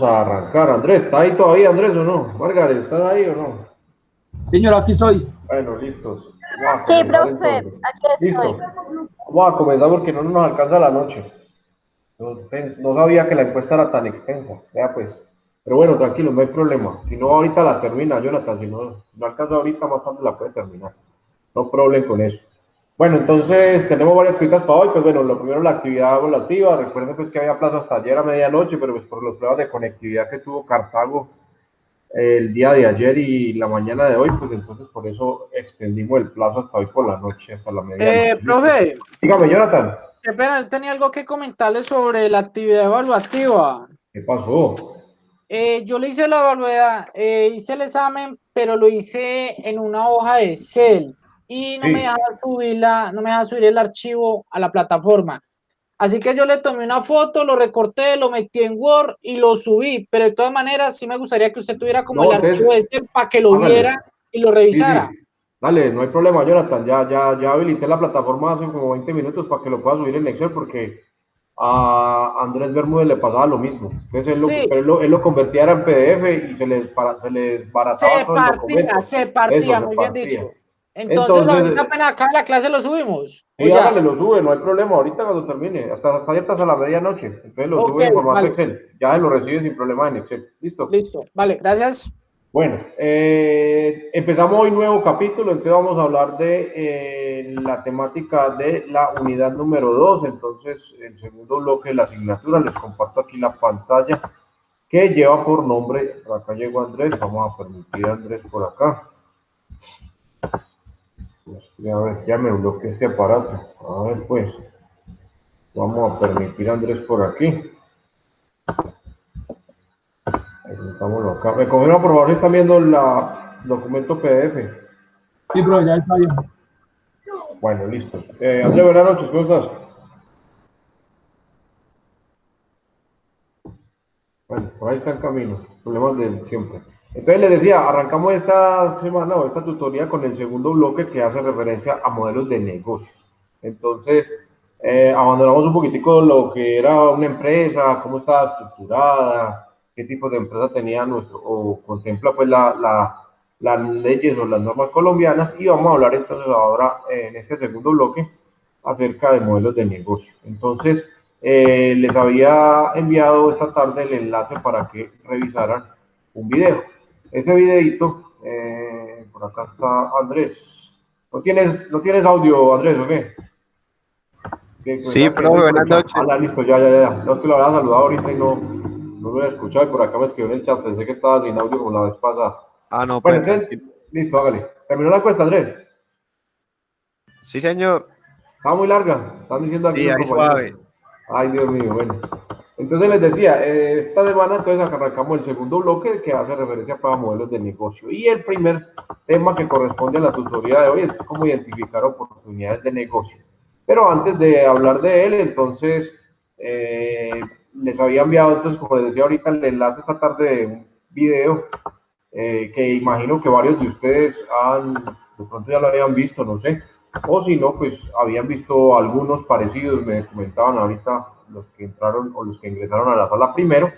a arrancar. Andrés, ¿está ahí todavía, Andrés, o no? Margaret, ¿estás ahí o no? Señor, aquí soy. Bueno, listos. Vamos a Sí, comenzar profe, entonces. aquí estoy. Listo. Vamos a comenzar porque no nos alcanza la noche. No sabía que la encuesta era tan extensa. Vea pues. Pero bueno, tranquilo, no hay problema. Si no, ahorita la termina, Jonathan. Si no alcanza ahorita, más tarde la puede terminar. No problema con eso. Bueno, entonces tenemos varias cositas para hoy. Pues bueno, lo primero la actividad volativa. Recuerden pues que había plazo hasta ayer a medianoche, pero pues por los problemas de conectividad que tuvo Cartago el día de ayer y la mañana de hoy, pues entonces por eso extendimos el plazo hasta hoy por la noche, hasta la medianoche. ¿Listo? Profe, Dígame, Jonathan, qué pena, tenía algo que comentarle sobre la actividad evaluativa. ¿qué pasó? Yo le hice la evaluación, hice el examen, pero lo hice en una hoja de Excel y no me Sí. deja no me deja subir el archivo a la plataforma. Así que yo le tomé una foto, lo recorté, lo metí en Word y lo subí, pero de todas maneras sí me gustaría que usted tuviera como el No, archivo de entonces, Excel para que lo hágale. viera y lo Sí, revisara. sí. Dale, no hay problema, Jonathan. Ya habilité la plataforma hace como 20 minutos para que lo pueda subir en Excel porque a Andrés Bermúdez le pasaba lo mismo. Entonces Sí, él lo convertía era en PDF y se les barataba todo el documento. se Eso, partía, se muy bien partía. dicho. Entonces, ahorita Entonces, apenas acá la clase lo subimos, o sí, ya. hágale, lo sube, no hay problema. Ahorita cuando termine, hasta abiertas a la medianoche. Entonces lo Ok, sube en formato vale, Excel. Ya lo recibe sin problema en Excel. ¿Listo? listo, vale, gracias. Bueno, empezamos hoy nuevo capítulo, entonces vamos a hablar de la temática de la unidad número 2. Entonces, el segundo bloque de la asignatura, les comparto aquí la pantalla que lleva por nombre, por acá llegó Andrés, vamos a permitir a Andrés por acá. A ver, ya me bloqueé este aparato. A ver, pues, vamos a permitir a Andrés por aquí. Presentámoslo acá. Me confirma por favor si están viendo el documento PDF. Sí, profe, ya está bien. Bueno, listo. Andrés, buenas noches, ¿cómo estás? Bueno, por ahí está en camino, problemas de siempre. Entonces les decía, arrancamos esta semana o esta tutoría con el segundo bloque que hace referencia a modelos de negocios. Entonces, abandonamos un poquitico lo que era una empresa, cómo estaba estructurada, qué tipo de empresa tenía nuestro, o contempla pues las leyes o las normas colombianas, y vamos a hablar entonces ahora en este segundo bloque acerca de modelos de negocio. Entonces, les había enviado esta tarde el enlace para que revisaran un video. Ese videito, por acá está Andrés. ¿No tienes audio, Andrés, o qué? Que me Sí, está quedando profe, ahí por buenas el chat. noches. Listo, ya. No es que lo había saludado ahorita y no lo había escuchado y por acá me escribió en el chat. Pensé que estaba sin audio como la vez pasada. Ah, no, Bueno, pues entonces, tranquilo. listo, hágale. ¿Terminó la encuesta, Andrés? Sí, señor. Estaba muy larga, están diciendo aquí Sí, los ahí compañeros. suave. Ay, Dios mío, bueno. Entonces les decía, esta semana entonces arrancamos el segundo bloque que hace referencia para modelos de negocio. Y el primer tema que corresponde a la tutoría de hoy es cómo identificar oportunidades de negocio. Pero antes de hablar de él, entonces les había enviado, entonces como les decía ahorita, el enlace esta tarde de un video que imagino que varios de ustedes de pronto ya lo habían visto, no sé, o si no, pues habían visto algunos parecidos, me comentaban ahorita los que entraron o los que ingresaron a la sala primero.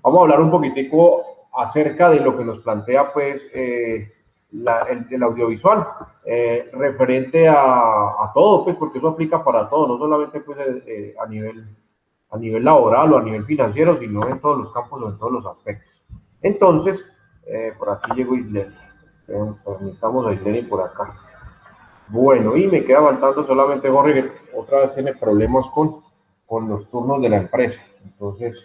Vamos a hablar un poquitico acerca de lo que nos plantea pues el audiovisual, referente a todo, pues porque eso aplica para todo, no solamente pues a nivel laboral o a nivel financiero, sino en todos los campos o en todos los aspectos. Entonces, por aquí llegó Islen. Permitamos a Islen y por acá. Bueno, y me queda faltando solamente Jorge, que otra vez tiene problemas con los turnos de la empresa. Entonces,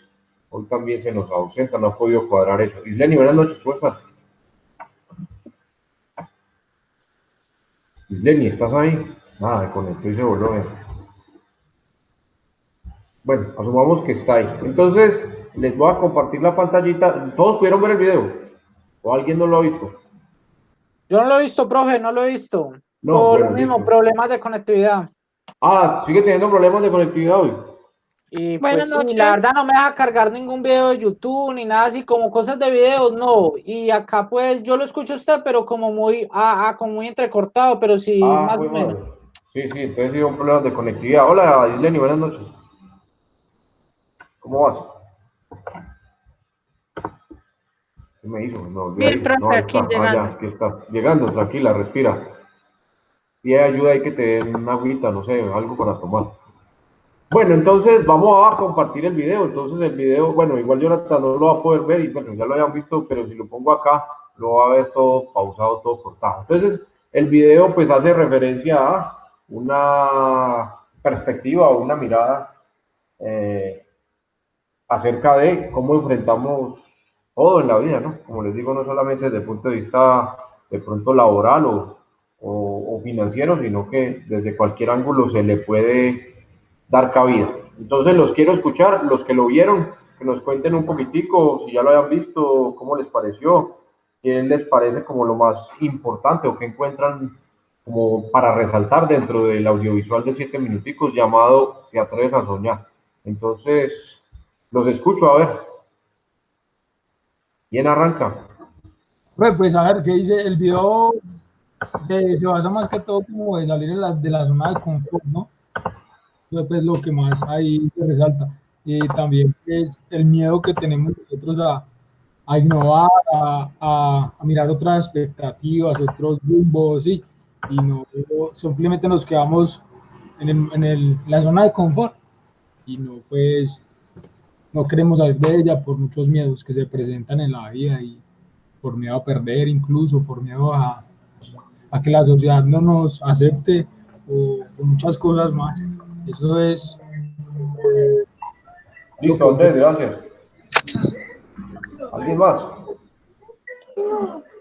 hoy también se nos ausenta, no ha podido cuadrar eso. Islen, buenas noches, ¿cómo estás? Islen, ¿estás ahí? Nada, me conectó y se volvió a ver. Bueno, asumamos que está ahí. Entonces, les voy a compartir la pantallita. ¿Todos pudieron ver el video? ¿O alguien no lo ha visto? Yo no lo he visto, profe, no lo he visto. No, Por lo bueno, mismo, listo. problemas de conectividad. Sigue teniendo problemas de conectividad hoy. Y Buenas pues sí, la noches. verdad no me deja cargar ningún video de YouTube ni nada así como cosas de videos, no. Y acá pues yo lo escucho a usted, pero como muy, como muy entrecortado, pero sí, más Fue o madre. menos. Sí, entonces sí, un problema de conectividad. Hola, Isleni, buenas noches. ¿Cómo vas? ¿Qué me hizo? Me volvió a Bien, ir. No, profe, ahí aquí está. Ah, ya, llegando. aquí está. Llegando, tranquila, respira. Y ayuda ahí que te den una agüita, no sé, algo para tomar. Bueno, entonces vamos a compartir el video. Entonces el video, bueno, igual Jonathan no lo va a poder ver y bueno, ya lo hayan visto, pero si lo pongo acá, lo va a ver todo pausado, todo cortado. Entonces el video pues hace referencia a una perspectiva o una mirada eh, acerca de cómo enfrentamos todo en la vida, ¿no? Como les digo, no solamente desde el punto de vista de pronto laboral o financiero, sino que desde cualquier ángulo se le puede dar cabida. Entonces los quiero escuchar, los que lo vieron, que nos cuenten un poquitico, si ya lo hayan visto, cómo les pareció, qué les parece como lo más importante o qué encuentran como para resaltar dentro del audiovisual de 7 minuticos llamado Te atreves a soñar. Entonces, los escucho, a ver, ¿quién arranca? Pues a ver, ¿qué dice? El video se basa más que todo como de salir de la zona de confort, ¿no? Eso es lo que más ahí se resalta. Y también es el miedo que tenemos nosotros a innovar, a mirar otras expectativas, otros rumbos, sí, y no simplemente nos quedamos en la zona de confort y no, pues, no queremos salir de ella por muchos miedos que se presentan en la vida y por miedo a perder, incluso por miedo a que la sociedad no nos acepte o muchas cosas más. Eso es lo Listo, que yo. Andrés, gracias. ¿Alguien más?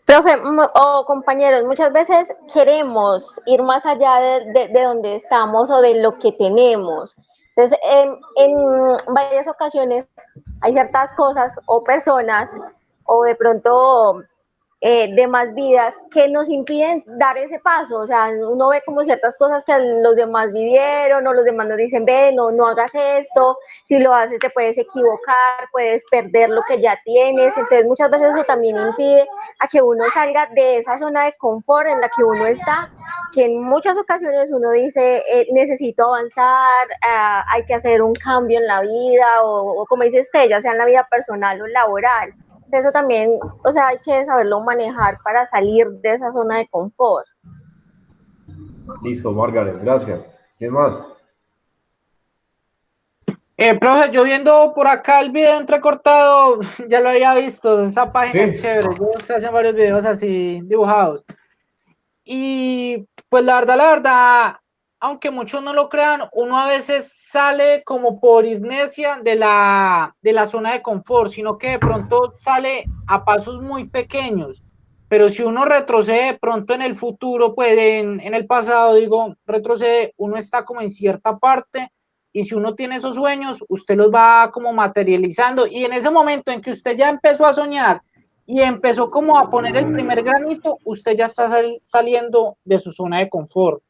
Profe, o compañeros, muchas veces queremos ir más allá de donde estamos o de lo que tenemos. Entonces, en varias ocasiones hay ciertas cosas o personas o de pronto demás vidas que nos impiden dar ese paso. O sea, uno ve como ciertas cosas que los demás vivieron o los demás nos dicen, ve, no, no hagas esto, si lo haces te puedes equivocar, puedes perder lo que ya tienes. Entonces muchas veces eso también impide a que uno salga de esa zona de confort en la que uno está, que en muchas ocasiones uno dice, necesito avanzar, hay que hacer un cambio en la vida o como dice usted, ya sea en la vida personal o laboral. Eso también, o sea, hay que saberlo manejar para salir de esa zona de confort. Listo, Margaret, gracias. ¿Quién más? Profe, yo viendo por acá el video entrecortado, ya lo había visto, esa página es Sí, chévere, yo se hacen varios videos así dibujados. Y pues la verdad, aunque muchos no lo crean, uno a veces sale como por inercia de la zona de confort, sino que de pronto sale a pasos muy pequeños. Pero si uno retrocede de pronto en el futuro, pues en el pasado, digo, retrocede, uno está como en cierta parte y si uno tiene esos sueños, usted los va como materializando y en ese momento en que usted ya empezó a soñar y empezó como a poner el primer granito, usted ya está saliendo de su zona de confort.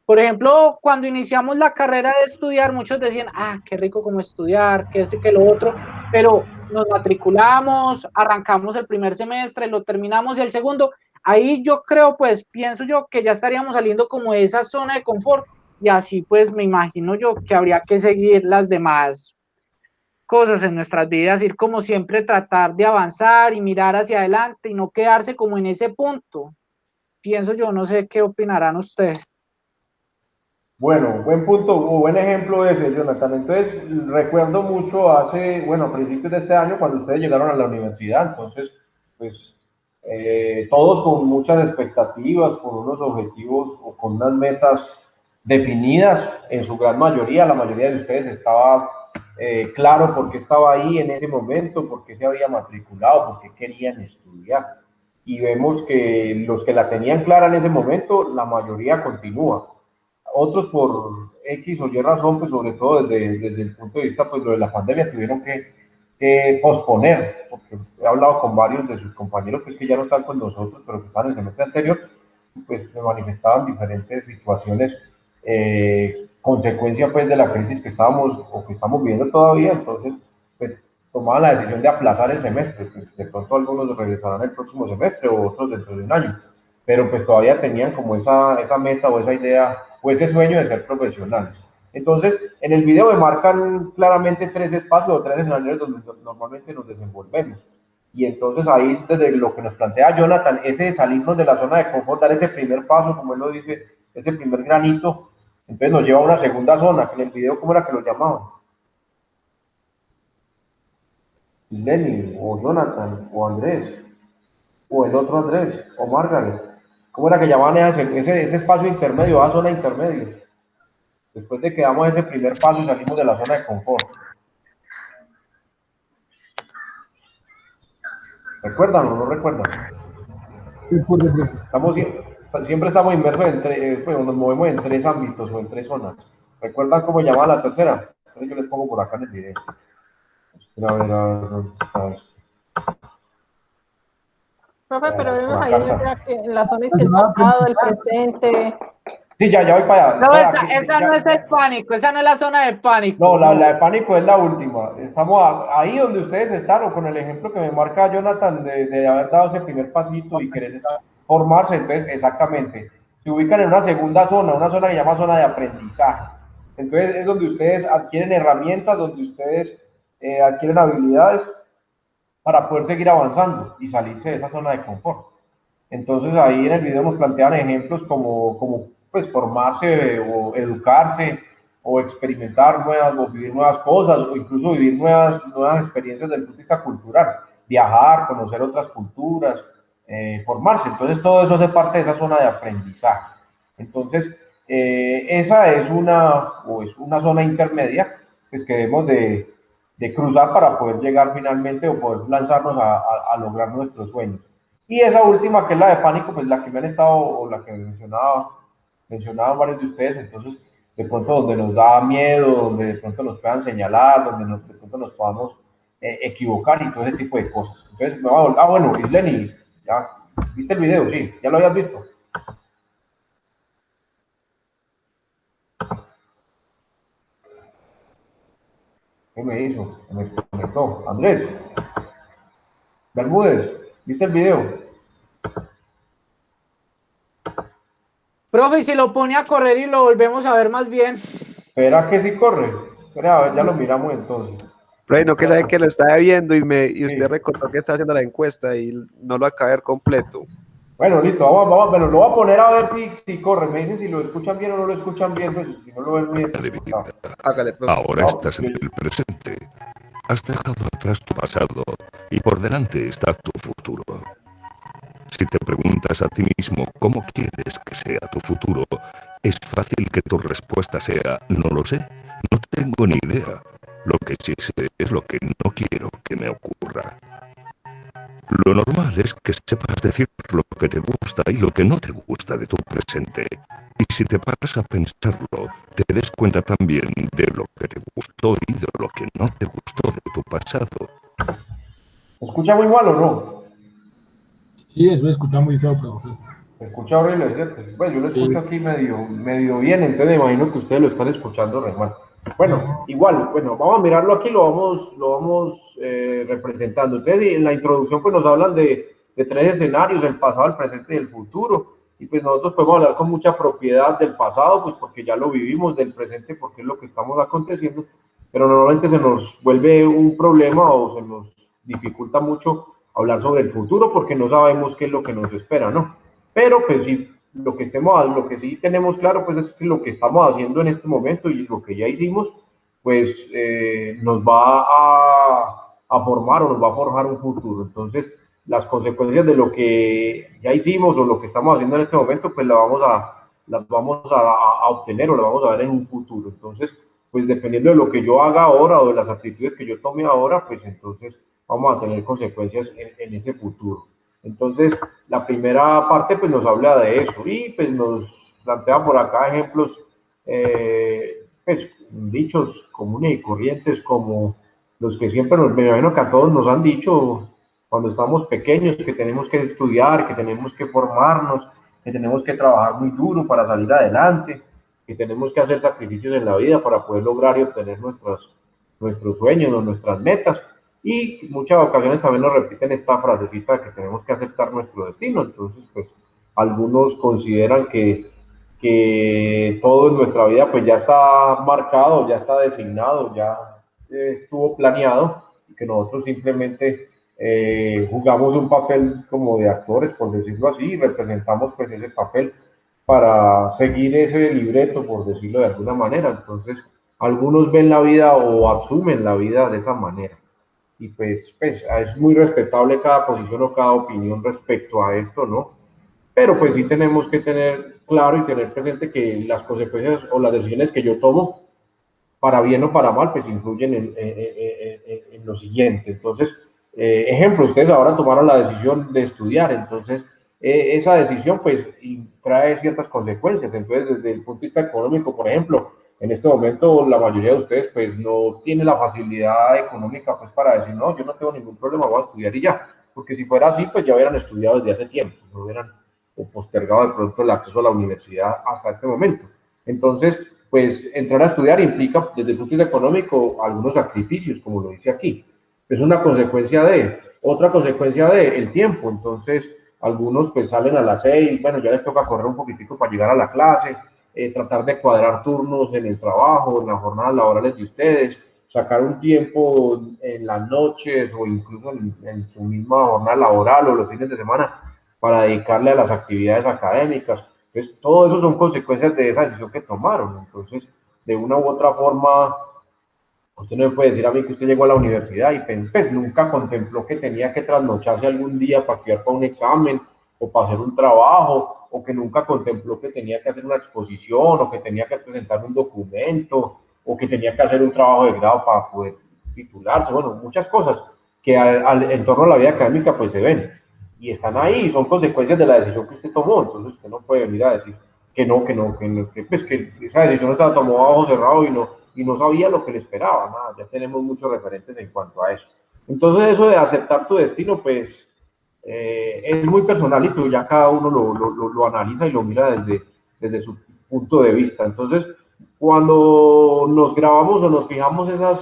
Por ejemplo, cuando iniciamos la carrera de estudiar, muchos decían, ah, qué rico como estudiar, que esto y que lo otro, pero nos matriculamos, arrancamos el primer semestre, lo terminamos y el segundo, ahí yo creo, pues pienso yo que ya estaríamos saliendo como de esa zona de confort y así pues me imagino yo que habría que seguir las demás cosas en nuestras vidas, ir como siempre tratar de avanzar y mirar hacia adelante y no quedarse como en ese punto. Pienso yo, no sé qué opinarán ustedes. bueno, buen punto o buen ejemplo ese, Jonathan. Entonces, recuerdo mucho hace, bueno, a principios de este año, cuando ustedes llegaron a la universidad, entonces, pues, todos con muchas expectativas, con unos objetivos o con unas metas definidas, en su gran mayoría, la mayoría de ustedes estaba claro por qué estaba ahí en ese momento, por qué se había matriculado, por qué querían estudiar. Y vemos que los que la tenían clara en ese momento, la mayoría continúa. Otros por X o Y razón, pues sobre todo desde el punto de vista, pues lo de la pandemia, tuvieron que posponer, porque he hablado con varios de sus compañeros, pues que ya no están con nosotros, pero que están en el semestre anterior, pues me manifestaban diferentes situaciones, consecuencia pues de la crisis que estábamos o que estamos viviendo todavía, entonces pues tomaban la decisión de aplazar el semestre, pues de pronto algunos regresarán el próximo semestre o otros dentro de un año, pero pues todavía tenían como esa meta o esa idea o ese sueño de ser profesionales. Entonces, en el video me marcan claramente tres espacios o tres escenarios donde normalmente nos desenvolvemos. Y entonces ahí, desde lo que nos plantea Jonathan, ese de salirnos de la zona de confort, dar ese primer paso, como él lo dice, ese primer granito, entonces nos lleva a una segunda zona, que en el video, ¿cómo era que lo llamaban? Lenny, o Jonathan, o Andrés, o el otro Andrés, o Margaret. ¿Cómo era que llamaban ese espacio intermedio, a zona intermedio? Después de que damos ese primer paso y salimos de la zona de confort. ¿Recuerdan o no recuerdan? Estamos, siempre estamos inmersos pues, nos movemos en 3 ámbitos o en 3 zonas. ¿Recuerdan cómo llamaba la tercera? Entonces yo les pongo por acá en el video. A ver, ¿dónde estás? Profe, pero Por vemos ahí acá está. en la zona es que el pasado, el presente. Sí, ya voy para allá. No, Para esa, aquí, esa ya, no es el pánico, esa no es la zona de pánico. no, la de pánico es la última. Estamos ahí donde ustedes están, o con el ejemplo que me marca Jonathan de haber dado ese primer pasito y querer formarse. Entonces, exactamente, se ubican en una segunda zona, una zona que se llama zona de aprendizaje. Entonces, es donde ustedes adquieren herramientas, donde ustedes adquieren habilidades para poder seguir avanzando y salirse de esa zona de confort. Entonces ahí en el video nos plantean ejemplos como pues formarse o educarse o experimentar nuevas o vivir nuevas cosas o incluso vivir nuevas experiencias desde el punto de vista cultural, viajar, conocer otras culturas, formarse. Entonces todo eso hace parte de esa zona de aprendizaje. Entonces esa es una zona intermedia pues, que debemos de cruzar para poder llegar finalmente o poder lanzarnos a lograr nuestros sueños. Y esa última, que es la de pánico, pues la que me han estado, o la que mencionaban varios de ustedes, entonces, de pronto donde nos da miedo, donde de pronto nos puedan señalar, donde de pronto nos podamos equivocar y todo ese tipo de cosas. Entonces, me va a volver, bueno, Isleni, ya, ¿viste el video? Sí, ya lo habías visto. ¿Qué me hizo? Me desconectó. Andrés, Bermúdez, ¿viste el video? Profe, y si lo pone a correr y lo volvemos a ver más bien. ¿Será que sí corre? Espera, a ver, ya lo miramos entonces. Rey, no que sabe que lo estaba viendo y usted Sí. recordó que estaba haciendo la encuesta y no lo acaba de ver completo. Bueno, listo, vamos, bueno, lo voy a poner a ver si corre. Me dicen si lo escuchan bien o no lo escuchan bien, pues si no lo ven bien. No. Hágale, profe. Ahora No, estás en el presente. Has dejado atrás tu pasado y por delante está tu futuro. Si te preguntas a ti mismo cómo quieres que sea tu futuro, es fácil que tu respuesta sea, no lo sé, no tengo ni idea. Lo que sí sé es lo que no quiero que me ocurra. Lo normal es que sepas decir lo que te gusta y lo que no te gusta de tu presente. Y si te paras a pensarlo, te des cuenta también de lo que te gustó y de lo que no te gustó de tu pasado. ¿Se escucha muy mal o no? Sí, eso se escucha muy feo, profe. Se escucha horrible, ¿cierto? Pues yo lo escucho aquí medio bien, entonces me imagino que ustedes lo están escuchando re mal. Bueno, igual, bueno, vamos a mirarlo aquí, lo vamos representando. Entonces, en la introducción pues nos hablan de 3 escenarios, el pasado, el presente y el futuro. Y pues nosotros podemos hablar con mucha propiedad del pasado, pues porque ya lo vivimos, del presente porque es lo que estamos aconteciendo, pero normalmente se nos vuelve un problema o se nos dificulta mucho hablar sobre el futuro porque no sabemos qué es lo que nos espera, ¿no? Pero pues sí, lo que sí tenemos claro pues es que lo que estamos haciendo en este momento y lo que ya hicimos, pues nos va a formar o nos va a forjar un futuro. Entonces, las consecuencias de lo que ya hicimos o lo que estamos haciendo en este momento, pues las vamos a obtener o las vamos a ver en un futuro. Entonces, pues dependiendo de lo que yo haga ahora o de las actitudes que yo tome ahora, pues entonces vamos a tener consecuencias en ese futuro. Entonces, la primera parte pues nos habla de eso y pues nos plantea por acá ejemplos, pues dichos comunes y corrientes como los que siempre me imagino que a todos nos han dicho cuando estamos pequeños, que tenemos que estudiar, que tenemos que formarnos, que tenemos que trabajar muy duro para salir adelante, que tenemos que hacer sacrificios en la vida para poder lograr y obtener nuestros sueños o nuestras metas. Y muchas ocasiones también nos repiten esta frasecita de que tenemos que aceptar nuestro destino. Entonces, pues, algunos consideran que todo en nuestra vida pues ya está marcado, ya está designado, ya estuvo planeado, y que nosotros simplemente jugamos un papel como de actores, por decirlo así, y representamos pues ese papel para seguir ese libreto, por decirlo de alguna manera. Entonces, algunos ven la vida o asumen la vida de esa manera. Y pues es muy respetable cada posición o cada opinión respecto a esto, ¿no? Pero pues sí tenemos que tener claro y tener presente que las consecuencias o las decisiones que yo tomo, para bien o para mal, pues influyen en lo siguiente. Entonces, ejemplo, ustedes ahora tomaron la decisión de estudiar, entonces esa decisión pues trae ciertas consecuencias. Entonces, desde el punto de vista económico, por ejemplo, en este momento la mayoría de ustedes pues no tiene la facilidad económica pues para decir, no, yo no tengo ningún problema, voy a estudiar y ya. Porque si fuera así, pues ya hubieran estudiado desde hace tiempo, no hubieran postergado de pronto el acceso a la universidad hasta este momento. Entonces, pues entrar a estudiar implica desde el punto de vista económico algunos sacrificios, como lo dice aquí. Es una consecuencia de, otra consecuencia de el tiempo. Entonces, algunos pues salen a las 6, bueno, ya les toca correr un poquitico para llegar a la clase, tratar de cuadrar turnos en el trabajo, en las jornadas laborales de ustedes, sacar un tiempo en las noches o incluso en su misma jornada laboral o los fines de semana para dedicarle a las actividades académicas. Entonces, todo eso son consecuencias de esa decisión que tomaron. Entonces, de una u otra forma, usted no me puede decir a mí que usted llegó a la universidad y pues, nunca contempló que tenía que trasnocharse algún día para estudiar para un examen o para hacer un trabajo, o que nunca contempló que tenía que hacer una exposición, o que tenía que presentar un documento, o que tenía que hacer un trabajo de grado para poder titularse. Bueno, muchas cosas que en torno a la vida académica pues se ven y están ahí, son consecuencias de la decisión que usted tomó. Entonces usted no puede venir a decir que esa decisión estaba tomada a ojo cerrado y no sabía lo que le esperaba, nada, ya tenemos muchos referentes en cuanto a eso. Entonces eso de aceptar tu destino, pues es muy personal y pues ya cada uno lo analiza y lo mira desde su punto de vista. Entonces, cuando nos grabamos o nos fijamos esas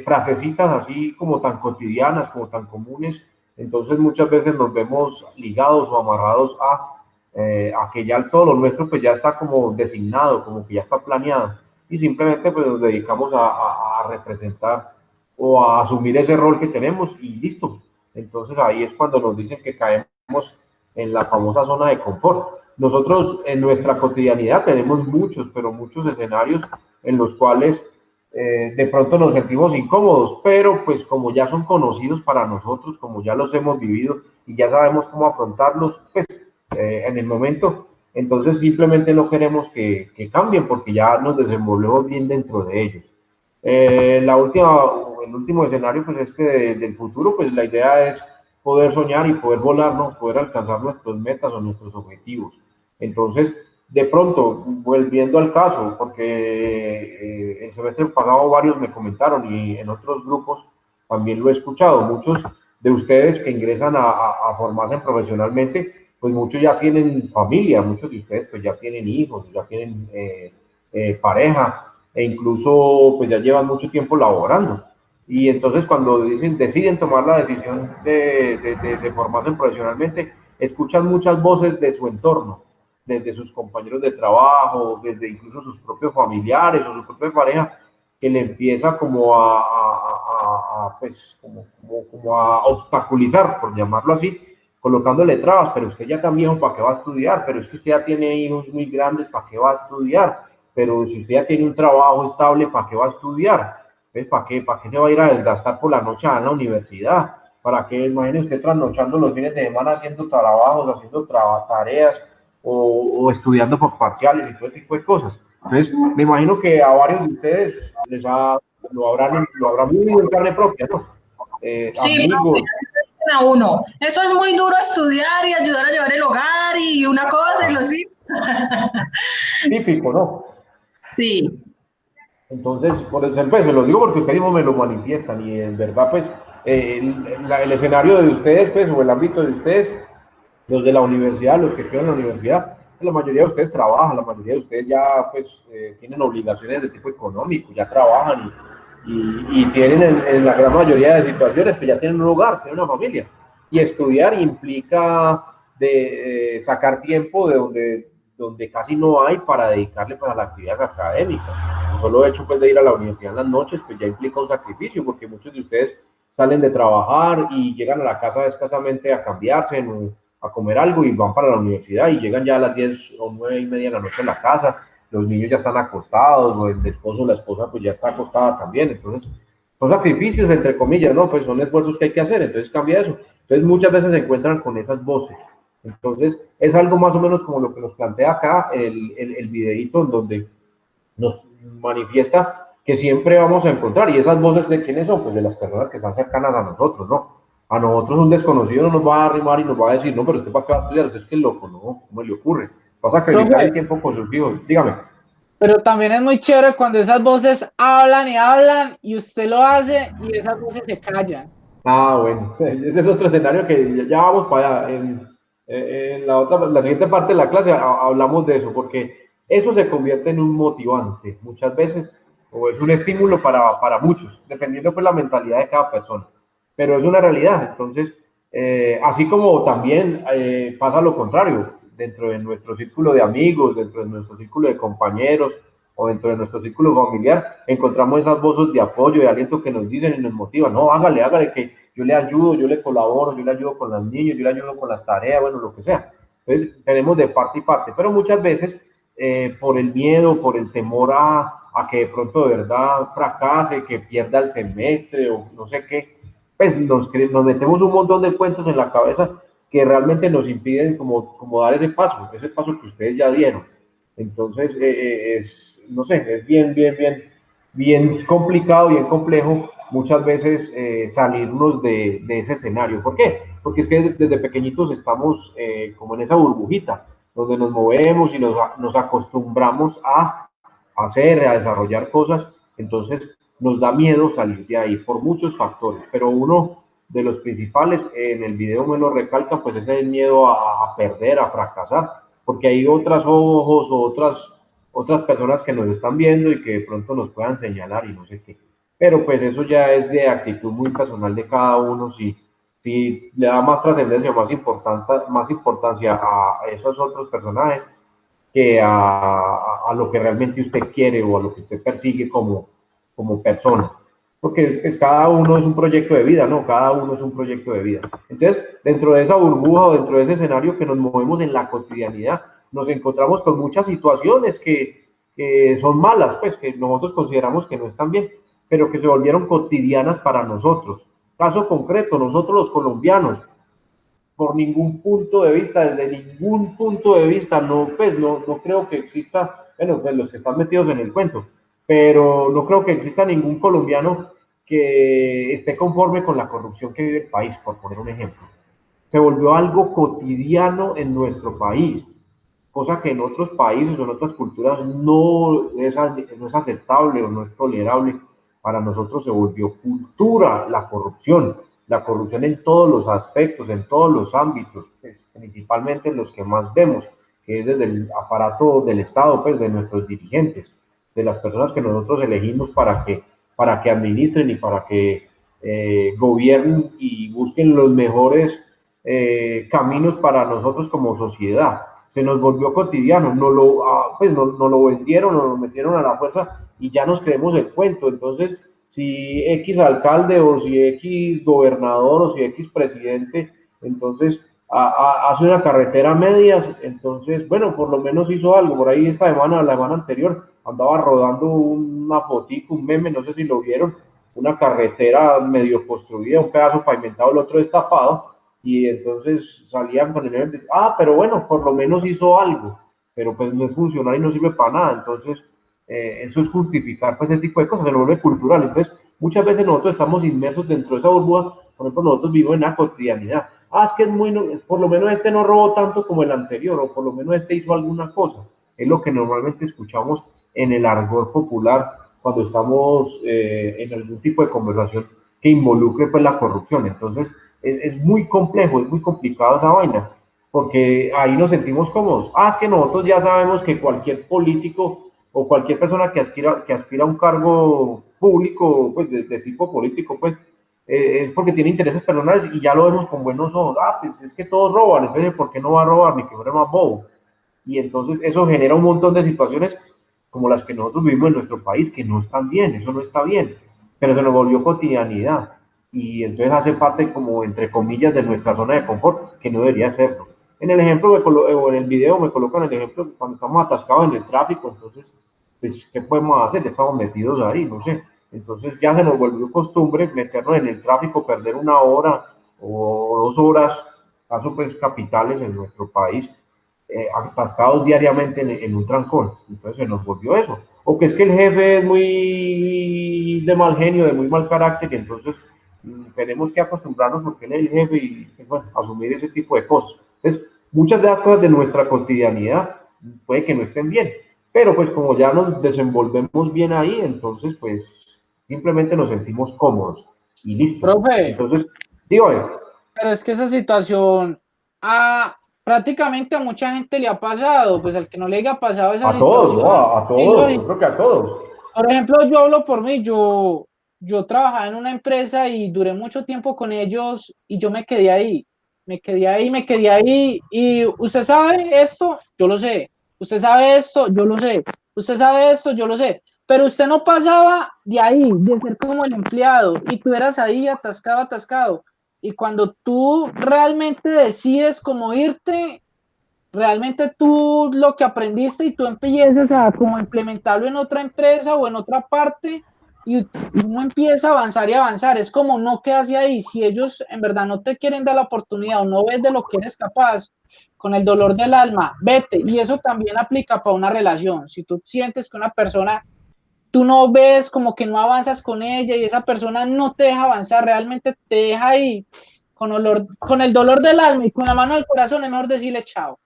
frasecitas así como tan cotidianas, como tan comunes, entonces muchas veces nos vemos ligados o amarrados a que ya todo lo nuestro pues ya está como designado, como que ya está planeado y simplemente pues nos dedicamos a representar o a asumir ese rol que tenemos y listo. Entonces ahí es cuando nos dicen que caemos en la famosa zona de confort. Nosotros en nuestra cotidianidad tenemos muchos, pero muchos escenarios en los cuales de pronto nos sentimos incómodos, pero pues como ya son conocidos para nosotros, como ya los hemos vivido y ya sabemos cómo afrontarlos, pues en el momento, entonces simplemente no queremos que cambien porque ya nos desenvolvemos bien dentro de ellos. El último escenario pues es que del futuro, pues la idea es poder soñar y poder volar, ¿no? Poder alcanzar nuestras metas o nuestros objetivos. Entonces, de pronto, volviendo al caso, porque el semestre pasado varios me comentaron y en otros grupos también lo he escuchado, muchos de ustedes que ingresan a formarse profesionalmente, pues muchos ya tienen familia, muchos de ustedes pues ya tienen hijos, ya tienen pareja, e incluso pues ya llevan mucho tiempo laborando. Y entonces cuando deciden tomar la decisión de formarse profesionalmente, escuchan muchas voces de su entorno, desde sus compañeros de trabajo, desde incluso sus propios familiares o su propia pareja, que le empieza como como a obstaculizar, por llamarlo así, colocándole trabas, pero usted ya tan viejo, ¿para qué va a estudiar? Pero es que usted ya tiene hijos muy grandes, ¿para qué va a estudiar? Pero si usted ya tiene un trabajo estable, ¿para qué va a estudiar? Pues, ¿para qué se va a ir a desgastar por la noche en la universidad? ¿Para qué? Imagine usted trasnochando los fines de semana haciendo trabajos, haciendo tareas o estudiando por parciales y todo ese tipo de cosas. Entonces, me imagino que a varios de ustedes lo habrán vivido en carne propia, ¿no? Sí, Amigos. a uno. Eso es muy duro estudiar y ayudar a llevar el hogar y una cosa y lo sí. Típico, ¿no? Sí. Entonces, por eso pues, se lo digo porque ustedes mismos me lo manifiestan y en verdad, pues, el escenario de ustedes, pues, o el ámbito de ustedes, los de la universidad, los que estudian en la universidad, la mayoría de ustedes trabajan, la mayoría de ustedes ya, pues, tienen obligaciones de tipo económico, ya trabajan y tienen en la gran mayoría de situaciones, pues ya tienen un hogar, tienen una familia. Y estudiar implica sacar tiempo de donde casi no hay para dedicarle para las actividades académicas. El solo hecho pues, de ir a la universidad en las noches pues ya implica un sacrificio, porque muchos de ustedes salen de trabajar y llegan a la casa escasamente a cambiarse, a comer algo y van para la universidad y llegan ya a las 10 o 9:30 de la noche a la casa, los niños ya están acostados, o el esposo o la esposa pues ya está acostada también, entonces son sacrificios entre comillas, ¿no? Pues son esfuerzos que hay que hacer, entonces cambia eso. Entonces muchas veces se encuentran con esas voces. Entonces es algo más o menos como lo que nos plantea acá el videíto en donde nos manifiesta que siempre vamos a encontrar, y esas voces de quiénes son, pues de las personas que están cercanas a nosotros, ¿no? A nosotos un desconocido no nos va a arrimar y nos va a decir, no, pero usted para qué va a estudiar, usted es que es loco, ¿no? ¿Cómo le ocurre? Va a sacrificar el Profe, tiempo con sus hijos, dígame. pero también es muy chévere cuando esas voces hablan y hablan y usted lo hace y esas voces se callan. Ah, bueno, ese es otro escenario que ya vamos para allá. En la siguiente parte de la clase hablamos de eso, porque eso se convierte en un motivante muchas veces, o es un estímulo para muchos, dependiendo pues la mentalidad de cada persona. Pero es una realidad, entonces, así como también pasa lo contrario, dentro de nuestro círculo de amigos, dentro de nuestro círculo de compañeros, o dentro de nuestro círculo familiar, encontramos esas voces de apoyo, de aliento que nos dicen y nos motivan, no, hágale, hágale, que yo le ayudo, yo le colaboro, yo le ayudo con los niños, yo le ayudo con las tareas, bueno, lo que sea. Entonces, tenemos de parte y parte, pero muchas veces, por el miedo, por el temor a que de pronto de verdad fracase, que pierda el semestre o no sé qué, pues nos metemos un montón de cuentos en la cabeza que realmente nos impiden como dar ese paso que ustedes ya dieron. Entonces, no sé, es bien complicado, bien complejo muchas veces salirnos de ese escenario. ¿Por qué? Porque es que desde pequeñitos estamos como en esa burbujita, donde nos movemos y nos acostumbramos a hacer, a desarrollar cosas, entonces nos da miedo salir de ahí por muchos factores, pero uno de los principales, en el video me lo recalca, pues es el miedo a perder, a fracasar, porque hay otras ojos o otras personas que nos están viendo y que de pronto nos puedan señalar y no sé qué. Pero pues eso ya es de actitud muy personal de cada uno, si le da más trascendencia, más importancia a esos otros personajes que a lo que realmente usted quiere o a lo que usted persigue como persona. Porque pues, cada uno es un proyecto de vida, ¿no? Cada uno es un proyecto de vida. Entonces, dentro de esa burbuja o dentro de ese escenario que nos movemos en la cotidianidad, nos encontramos con muchas situaciones que son malas, pues que nosotros consideramos que no están bien, pero que se volvieron cotidianas para nosotros. Caso concreto, nosotros los colombianos, por ningún punto de vista, desde ningún punto de vista, no, pues no creo que exista, bueno, pues los que están metidos en el cuento, pero no creo que exista ningún colombiano que esté conforme con la corrupción que vive el país, por poner un ejemplo. Se volvió algo cotidiano en nuestro país, cosa que en otros países o en otras culturas no es aceptable o no es tolerable. Para nosotros se volvió cultura la corrupción en todos los aspectos, en todos los ámbitos, pues, principalmente en los que más vemos, que es desde el aparato del Estado, pues de nuestros dirigentes, de las personas que nosotros elegimos para que administren y para que gobiernen y busquen los mejores caminos para nosotros como sociedad. Se nos volvió cotidiano, pues no lo vendieron, nos lo metieron a la fuerza y ya nos creemos el cuento. Entonces, si X alcalde o si X gobernador o si X presidente, entonces hace una carretera a medias, entonces, bueno, por lo menos hizo algo. Por ahí esta semana, la semana anterior, andaba rodando una fotico, un meme, no sé si lo vieron, una carretera medio construida, un pedazo pavimentado, el otro destapado, y entonces salían con el meme, pero bueno, por lo menos hizo algo, pero pues no es funcional y no sirve para nada, entonces eso es justificar pues ese tipo de cosas, se lo vuelve cultural. Entonces muchas veces nosotros estamos inmersos dentro de esa burbuja, por ejemplo nosotros vivimos en la cotidianidad, es que por lo menos este no robó tanto como el anterior, o por lo menos este hizo alguna cosa, es lo que normalmente escuchamos en el argot popular cuando estamos en algún tipo de conversación que involucre pues la corrupción. Entonces es muy complejo, es muy complicado esa vaina, porque ahí nos sentimos cómodos. Es que nosotros ya sabemos que cualquier político o cualquier persona que aspira a un cargo público, pues de tipo político, pues es porque tiene intereses personales y ya lo vemos con buenos ojos. Pues es que todos roban, entonces ¿por qué no va a robar? Ni que fuera más bobo. Y entonces eso genera un montón de situaciones como las que nosotros vivimos en nuestro país, que no están bien, eso no está bien, pero se nos volvió cotidianidad. y entonces hace parte como entre comillas de nuestra zona de confort, que no debería serlo. En el ejemplo o en el video me colocan el ejemplo cuando estamos atascados en el tráfico, entonces, pues, ¿qué podemos hacer? Estamos metidos ahí, no sé. Entonces ya se nos volvió costumbre meternos en el tráfico, perder 1 hora o 2 horas, casos pues capitales en nuestro país, atascados diariamente en un trancón. Entonces se nos volvió eso. O que es que el jefe es muy de mal genio, de muy mal carácter, y entonces tenemos que acostumbrarnos porque él es el jefe y bueno, asumir ese tipo de cosas. Entonces, muchas de las cosas de nuestra cotidianidad puede que no estén bien, pero pues como ya nos desenvolvemos bien ahí, entonces pues simplemente nos sentimos cómodos y listo. Profe, Entonces, dígame. pero es que esa situación prácticamente a mucha gente le ha pasado, pues al que no le haya pasado esa A todos, situación. ¿no? A Sí, todos, yo creo que a todos. por ejemplo, yo hablo por mí, yo trabajaba en una empresa y duré mucho tiempo con ellos y yo me quedé ahí y usted sabe esto, yo lo sé, usted sabe esto, yo lo sé, usted sabe esto, yo lo sé, pero usted no pasaba de ahí, de ser como el empleado y tú eras ahí atascado, atascado. Y cuando tú realmente decides cómo irte, realmente tú lo que aprendiste y tú empiezas a como implementarlo en otra empresa o en otra parte y uno empieza a avanzar y avanzar. Es como no quedarse ahí. Si ellos en verdad no te quieren dar la oportunidad o no ves de lo que eres capaz, con el dolor del alma, vete. Y eso también aplica para una relación. Si tú sientes que una persona, tú no ves como que no avanzas con ella y esa persona no te deja avanzar, realmente te deja ahí con el dolor del alma y con la mano del corazón, es mejor decirle chao.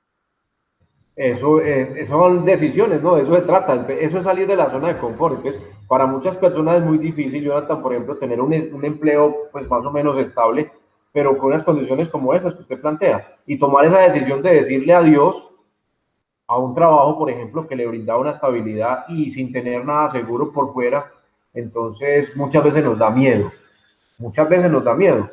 Eso son decisiones, ¿no? De eso se trata, eso es salir de la zona de confort. Entonces, para muchas personas es muy difícil, Jonathan, por ejemplo, tener un empleo pues más o menos estable, pero con unas condiciones como esas que usted plantea, y tomar esa decisión de decirle adiós a un trabajo, por ejemplo, que le brindaba una estabilidad y sin tener nada seguro por fuera, entonces muchas veces nos da miedo, muchas veces nos da miedo.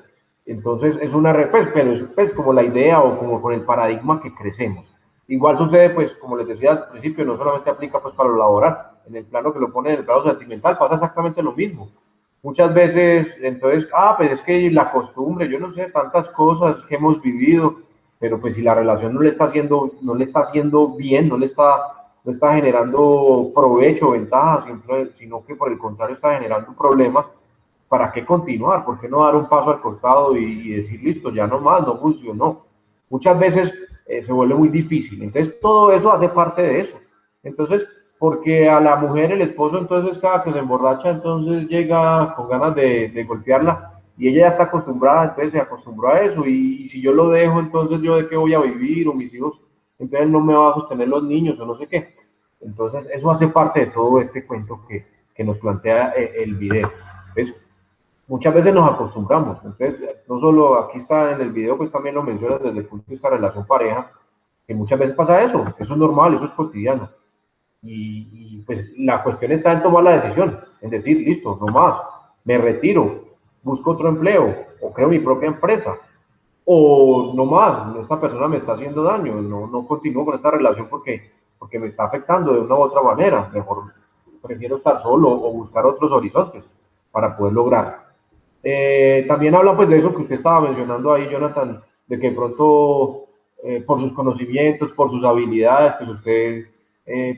Entonces es una, pues, pero es pues, como la idea o como con el paradigma que crecemos. Igual sucede, pues, como les decía al principio, no solamente aplica pues para lo laboral, en el plano que lo pone en el plano sentimental pasa exactamente lo mismo. Muchas veces, entonces, pues es que la costumbre, yo no sé, tantas cosas que hemos vivido, pero pues si la relación no le está haciendo bien, no está generando provecho, ventaja, sino que por el contrario está generando problemas, ¿para qué continuar? ¿Por qué no dar un paso al costado y decir, listo, ya no más, no funcionó? Muchas veces se vuelve muy difícil. Entonces, todo eso hace parte de eso. Entonces, porque a la mujer, el esposo, entonces, cada que se emborracha, entonces llega con ganas de golpearla y ella ya está acostumbrada, entonces se acostumbró a eso. Y si yo lo dejo, entonces, ¿yo de qué voy a vivir? O mis hijos, entonces no me va a sostener los niños o no sé qué. Entonces, eso hace parte de todo este cuento que nos plantea el video. Entonces, muchas veces nos acostumbramos. Entonces, no solo aquí está en el video, pues también lo mencionas desde el punto de vista de relación pareja, que muchas veces pasa eso es normal, eso es cotidiano. Pues la cuestión está en tomar la decisión, en decir, listo, no más, me retiro, busco otro empleo o creo mi propia empresa. O no más, esta persona me está haciendo daño, no continúo con esta relación porque me está afectando de una u otra manera. Mejor prefiero estar solo o buscar otros horizontes para poder lograr. También habla pues de eso que usted estaba mencionando ahí, Jonathan, de que pronto por sus conocimientos, por sus habilidades, pues usted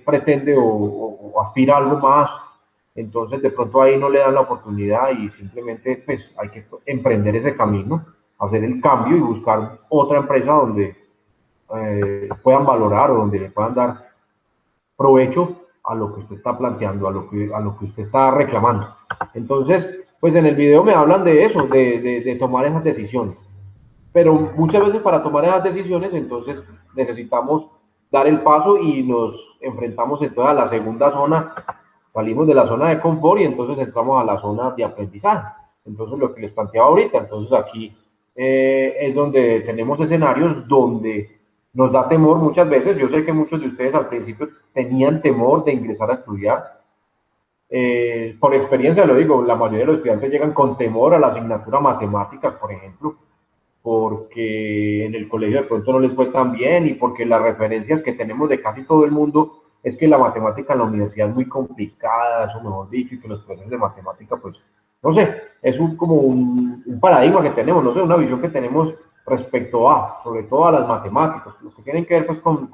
pretende o aspira a algo más, entonces de pronto ahí no le dan la oportunidad y simplemente pues hay que emprender ese camino, hacer el cambio y buscar otra empresa donde puedan valorar o donde le puedan dar provecho a lo que usted está planteando, a lo que usted está reclamando. Entonces, pues en el video me hablan de eso, de tomar esas decisiones. Pero muchas veces para tomar esas decisiones, entonces necesitamos dar el paso y nos enfrentamos entonces a la segunda zona, salimos de la zona de confort y entonces entramos a la zona de aprendizaje. Entonces lo que les planteaba ahorita, entonces aquí es donde tenemos escenarios donde nos da temor muchas veces. Yo sé que muchos de ustedes al principio tenían temor de ingresar a estudiar. Por experiencia lo digo, la mayoría de los estudiantes llegan con temor a la asignatura matemáticas, por ejemplo, porque en el colegio de pronto no les fue tan bien y porque las referencias que tenemos de casi todo el mundo es que la matemática en la universidad es muy complicada, eso mejor dicho, y que los profesores de matemática pues no sé, es como un paradigma que tenemos, no sé, una visión que tenemos respecto a, sobre todo a las matemáticas, los que tienen que ver pues con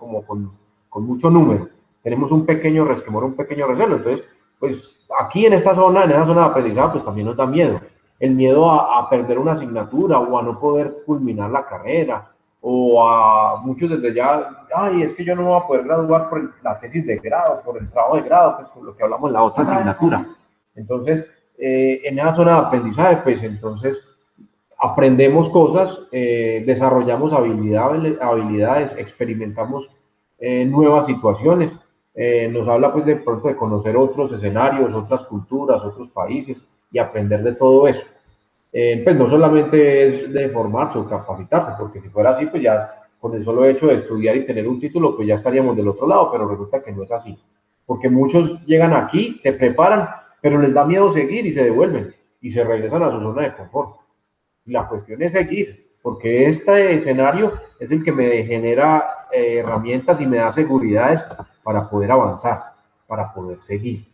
mucho número. Tenemos un pequeño resquemor, un pequeño recelo. Entonces, pues aquí en esa zona de aprendizaje, pues también nos da miedo. El miedo a perder una asignatura o a no poder culminar la carrera, o a muchos desde ya, ay, es que yo no me voy a poder graduar por la tesis de grado, por el trabajo de grado, pues por lo que hablamos en la otra asignatura. Entonces, en esa zona de aprendizaje, pues entonces aprendemos cosas, desarrollamos habilidades, experimentamos nuevas situaciones, nos habla pues de pronto de conocer otros escenarios, otras culturas, otros países y aprender de todo eso. Pues no solamente es de formarse o capacitarse, porque si fuera así, pues ya con el solo hecho de estudiar y tener un título, pues ya estaríamos del otro lado, pero resulta que no es así. Porque muchos llegan aquí, se preparan, pero les da miedo seguir y se devuelven y se regresan a su zona de confort. Y la cuestión es seguir, porque este escenario es el que me genera herramientas y me da seguridades para poder avanzar, para poder seguir.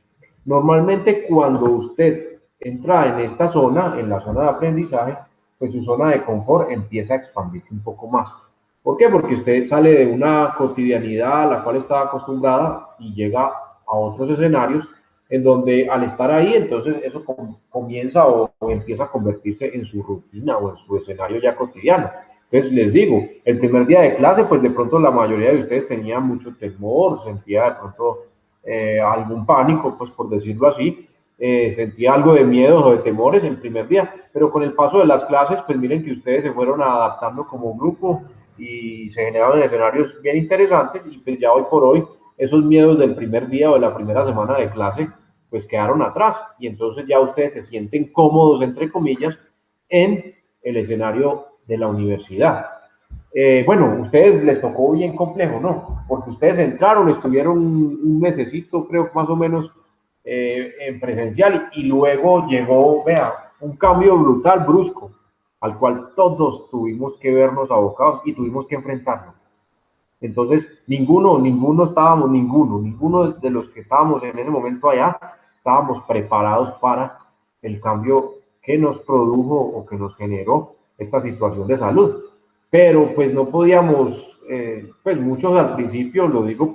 Normalmente cuando usted entra en esta zona, en la zona de aprendizaje, pues su zona de confort empieza a expandirse un poco más. ¿Por qué? Porque usted sale de una cotidianidad a la cual estaba acostumbrada y llega a otros escenarios en donde al estar ahí, entonces eso comienza o empieza a convertirse en su rutina o en su escenario ya cotidiano. Entonces les digo, el primer día de clase, pues de pronto la mayoría de ustedes tenía mucho temor, sentía de pronto algún pánico, pues por decirlo así, sentía algo de miedo o de temores el primer día, pero con el paso de las clases, pues miren que ustedes se fueron adaptando como grupo y se generaron escenarios bien interesantes y pues ya hoy por hoy esos miedos del primer día o de la primera semana de clase pues quedaron atrás y entonces ya ustedes se sienten cómodos, entre comillas, en el escenario de la universidad. Bueno, ustedes les tocó bien complejo, ¿no? Porque ustedes entraron, estuvieron un mesecito, creo, más o menos, en presencial y luego llegó, vea, un cambio brutal, brusco, al cual todos tuvimos que vernos abocados y tuvimos que enfrentarnos. Entonces, ninguno de los que estábamos en ese momento allá, estábamos preparados para el cambio que nos produjo o que nos generó esta situación de salud. Pero pues no podíamos, pues muchos al principio, lo digo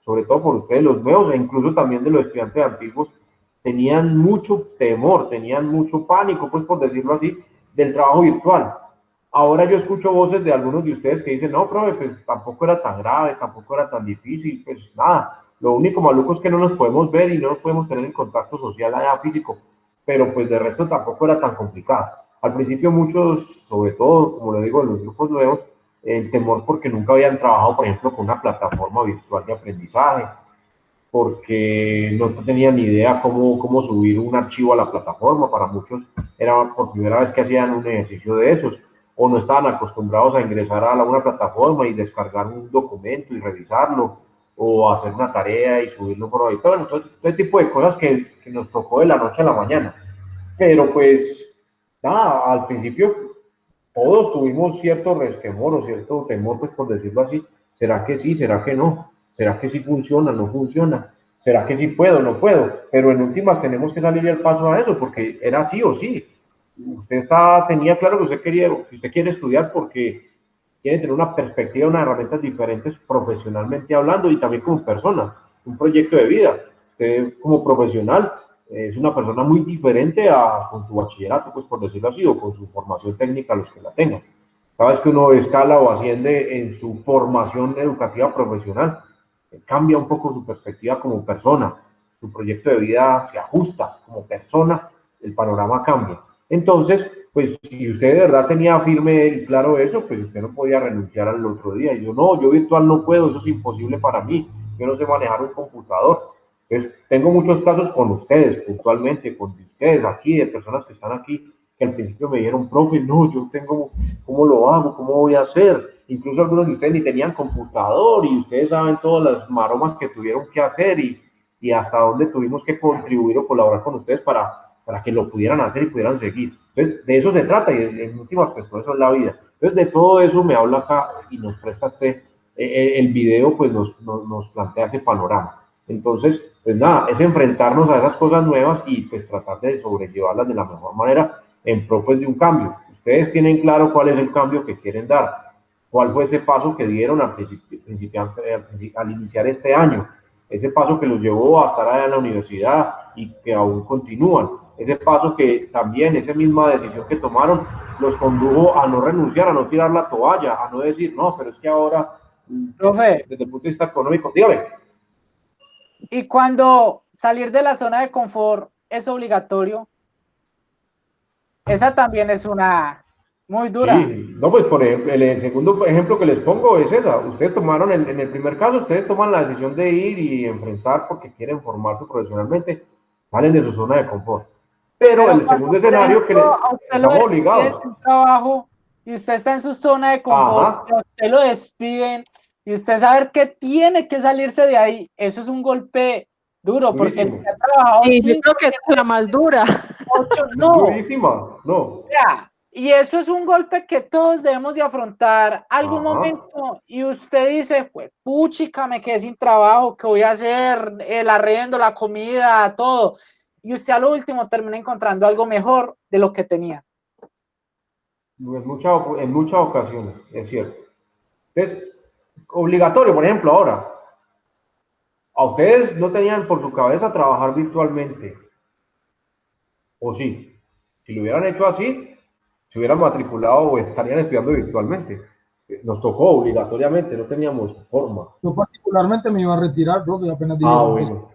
sobre todo por ustedes, los nuevos, e incluso también de los estudiantes antiguos, tenían mucho temor, tenían mucho pánico, pues por decirlo así, del trabajo virtual. Ahora yo escucho voces de algunos de ustedes que dicen, no, profe, pues tampoco era tan grave, tampoco era tan difícil, pues nada, lo único maluco es que no nos podemos ver y no nos podemos tener en contacto social allá físico, pero pues de resto tampoco era tan complicado. Al principio muchos, sobre todo, como le digo, en los grupos nuevos, el temor porque nunca habían trabajado, por ejemplo, con una plataforma virtual de aprendizaje, porque no tenían ni idea cómo subir un archivo a la plataforma. Para muchos era por primera vez que hacían un ejercicio de esos, o no estaban acostumbrados a ingresar a una plataforma y descargar un documento y revisarlo, o hacer una tarea y subirlo por ahí. Bueno, todo este tipo de cosas que nos tocó de la noche a la mañana. Pero pues, nada, al principio todos tuvimos cierto resquemor o cierto temor, pues por decirlo así. ¿Será que sí? ¿Será que no? ¿Será que sí funciona? ¿No funciona? ¿Será que sí puedo? ¿No puedo? Pero en últimas tenemos que salir el paso a eso, porque era sí o sí. Usted tenía claro que usted quiere estudiar porque quiere tener una perspectiva, unas herramientas diferentes profesionalmente hablando y también como persona, un proyecto de vida. Usted como profesional es una persona muy diferente con su bachillerato, pues por decirlo así, o con su formación técnica, los que la tengan. Cada vez que uno escala o asciende en su formación educativa profesional, cambia un poco su perspectiva como persona, su proyecto de vida se ajusta como persona, el panorama cambia. Entonces, pues si usted de verdad tenía firme y claro eso, pues usted no podía renunciar al otro día. Y yo no, yo virtual no puedo, eso es imposible para mí, yo no sé manejar un computador. Entonces, tengo muchos casos con ustedes, puntualmente, con ustedes aquí, de personas que están aquí, que al principio me dijeron, profe, no, yo tengo, ¿cómo lo hago? ¿Cómo voy a hacer? Incluso algunos de ustedes ni tenían computador y ustedes saben todas las maromas que tuvieron que hacer y hasta dónde tuvimos que contribuir o colaborar con ustedes para que lo pudieran hacer y pudieran seguir. Entonces, de eso se trata y en últimas, pues todo eso es la vida. Entonces, de todo eso me habla acá y nos presta el video, pues nos plantea ese panorama. Entonces, pues nada, es enfrentarnos a esas cosas nuevas y pues tratar de sobrellevarlas de la mejor manera en pro pues, de un cambio. Ustedes tienen claro cuál es el cambio que quieren dar, cuál fue ese paso que dieron al iniciar este año, ese paso que los llevó a estar allá en la universidad y que aún continúan, ese paso que también, esa misma decisión que tomaron, los condujo a no renunciar, a no tirar la toalla, a no decir, no, pero es que ahora, Profe, desde el punto de vista económico, dígame. y cuando salir de la zona de confort es obligatorio, esa también es una muy dura. Sí, no, pues por ejemplo, el segundo ejemplo que les pongo es esa. Ustedes tomaron, en el primer caso, ustedes toman la decisión de ir y enfrentar porque quieren formarse profesionalmente, salen de su zona de confort. Pero el cuando, segundo escenario que a usted lo estamos despiden obligados. de un trabajo y usted está en su zona de confort, Ajá. y a usted lo despiden y usted sabe que tiene que salirse de ahí, eso es un golpe duro, porque el Durísimo. que ha trabajado Y yo 5, creo que esa es la más dura. 8, Es no, durísima, no. ya. Y eso es un golpe que todos debemos de afrontar algún Ajá. momento y usted dice, pues puchica, me quedé sin trabajo, ¿qué voy a hacer? El arriendo, la comida, todo. Y usted a lo último termina encontrando algo mejor de lo que tenía. En muchas ocasiones, es cierto. Entonces, obligatorio, por ejemplo, ahora, a ustedes no tenían por su cabeza trabajar virtualmente, ¿o sí? Si lo hubieran hecho así, se hubieran matriculado o estarían estudiando virtualmente. Nos tocó obligatoriamente, no teníamos forma. Yo particularmente me iba a retirar, profe, apenas Ah, dijeron, pues, bueno.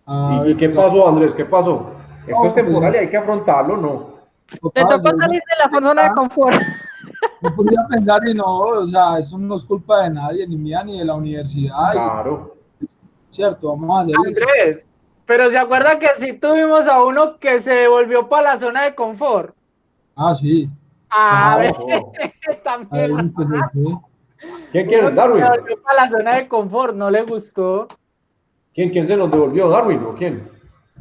a ¿Y ver, qué pasó, Andrés? ¿Qué pasó? Esto es no, pues, temporal y hay que afrontarlo, ¿no? Le total, tocó yo salir de la zona de confort. no podía pensar y no, o sea, eso no es culpa de nadie, ni mía, ni de la universidad, Claro. cierto, vamos a hacer eso. Andrés, pero ¿se acuerda que sí tuvimos a uno que se volvió para la zona de confort? Ah, sí, A ver, Pasó. ahí también empecé, sí. ¿Quién uno quiere? que ¿Darwin? se volvió para la zona de confort, no le gustó. ¿Quién se nos devolvió? ¿Darwin o quién?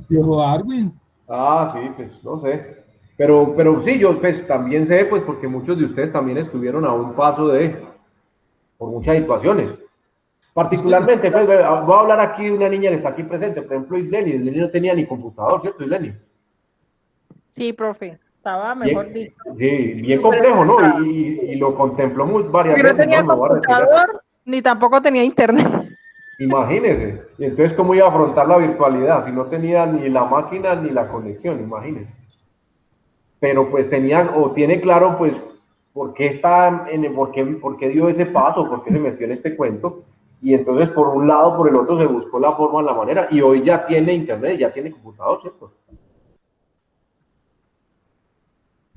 Dijo Darwin, Ah, sí, pues no sé. Pero sí, yo pues también sé, pues porque muchos de ustedes también estuvieron a un paso por muchas situaciones. es que, Particularmente, pues voy a hablar aquí de una niña que está aquí presente, por ejemplo, Isleni no tenía ni computador, ¿cierto, Isleni? Sí, profe. Estaba, mejor Bien, dicho. sí, bien complejo, ¿no? Y lo contempló varias Porque no veces, no, tenía me voy a retirar. computador, ni tampoco tenía internet. Imagínese. Y entonces, ¿cómo iba a afrontar la virtualidad si no tenía ni la máquina ni la conexión? Imagínese. Pero pues tenía, o tiene claro, pues, por qué está, por qué dio ese paso, por qué se metió en este cuento. Y entonces, por un lado, por el otro, se buscó la forma, la manera. Y hoy ya tiene internet, ya tiene computador, ¿cierto?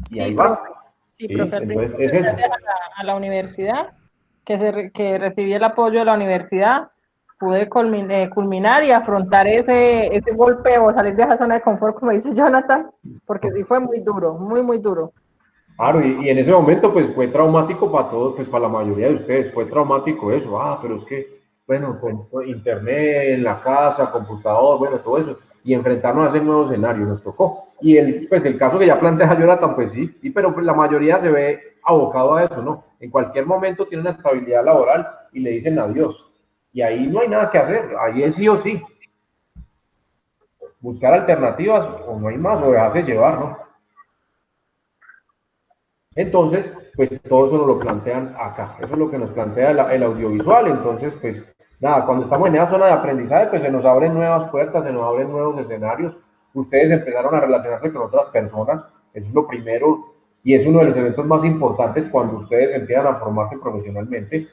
Y Sí, ahí profe. va. Sí, Sí, profe. Al entonces principio, es eso. gracias a la universidad, que recibí el apoyo de la universidad, pude culminar y afrontar ese golpe o salir de esa zona de confort, como dice Jonathan, porque sí fue muy duro, muy, muy duro. Claro, y en ese momento pues fue traumático para todos, pues para la mayoría de ustedes, fue traumático eso, pero es que, bueno, con internet en la casa, computador, bueno, todo eso, y enfrentarnos a ese nuevo escenario nos tocó. Y pues el caso que ya plantea Jonathan, pues sí, pero pues la mayoría se ve abocado a eso, ¿no? En cualquier momento tiene una estabilidad laboral y le dicen adiós. Y ahí no hay nada que hacer, ahí es sí o sí. Buscar alternativas o no hay más, o dejarse llevar, ¿no? Entonces, pues todo eso nos lo plantean acá. Eso es lo que nos plantea el audiovisual. Entonces, pues nada, cuando estamos en esa zona de aprendizaje, pues se nos abren nuevas puertas, se nos abren nuevos escenarios. Ustedes empezaron a relacionarse con otras personas, eso es lo primero y es uno de los eventos más importantes cuando ustedes empiezan a formarse profesionalmente,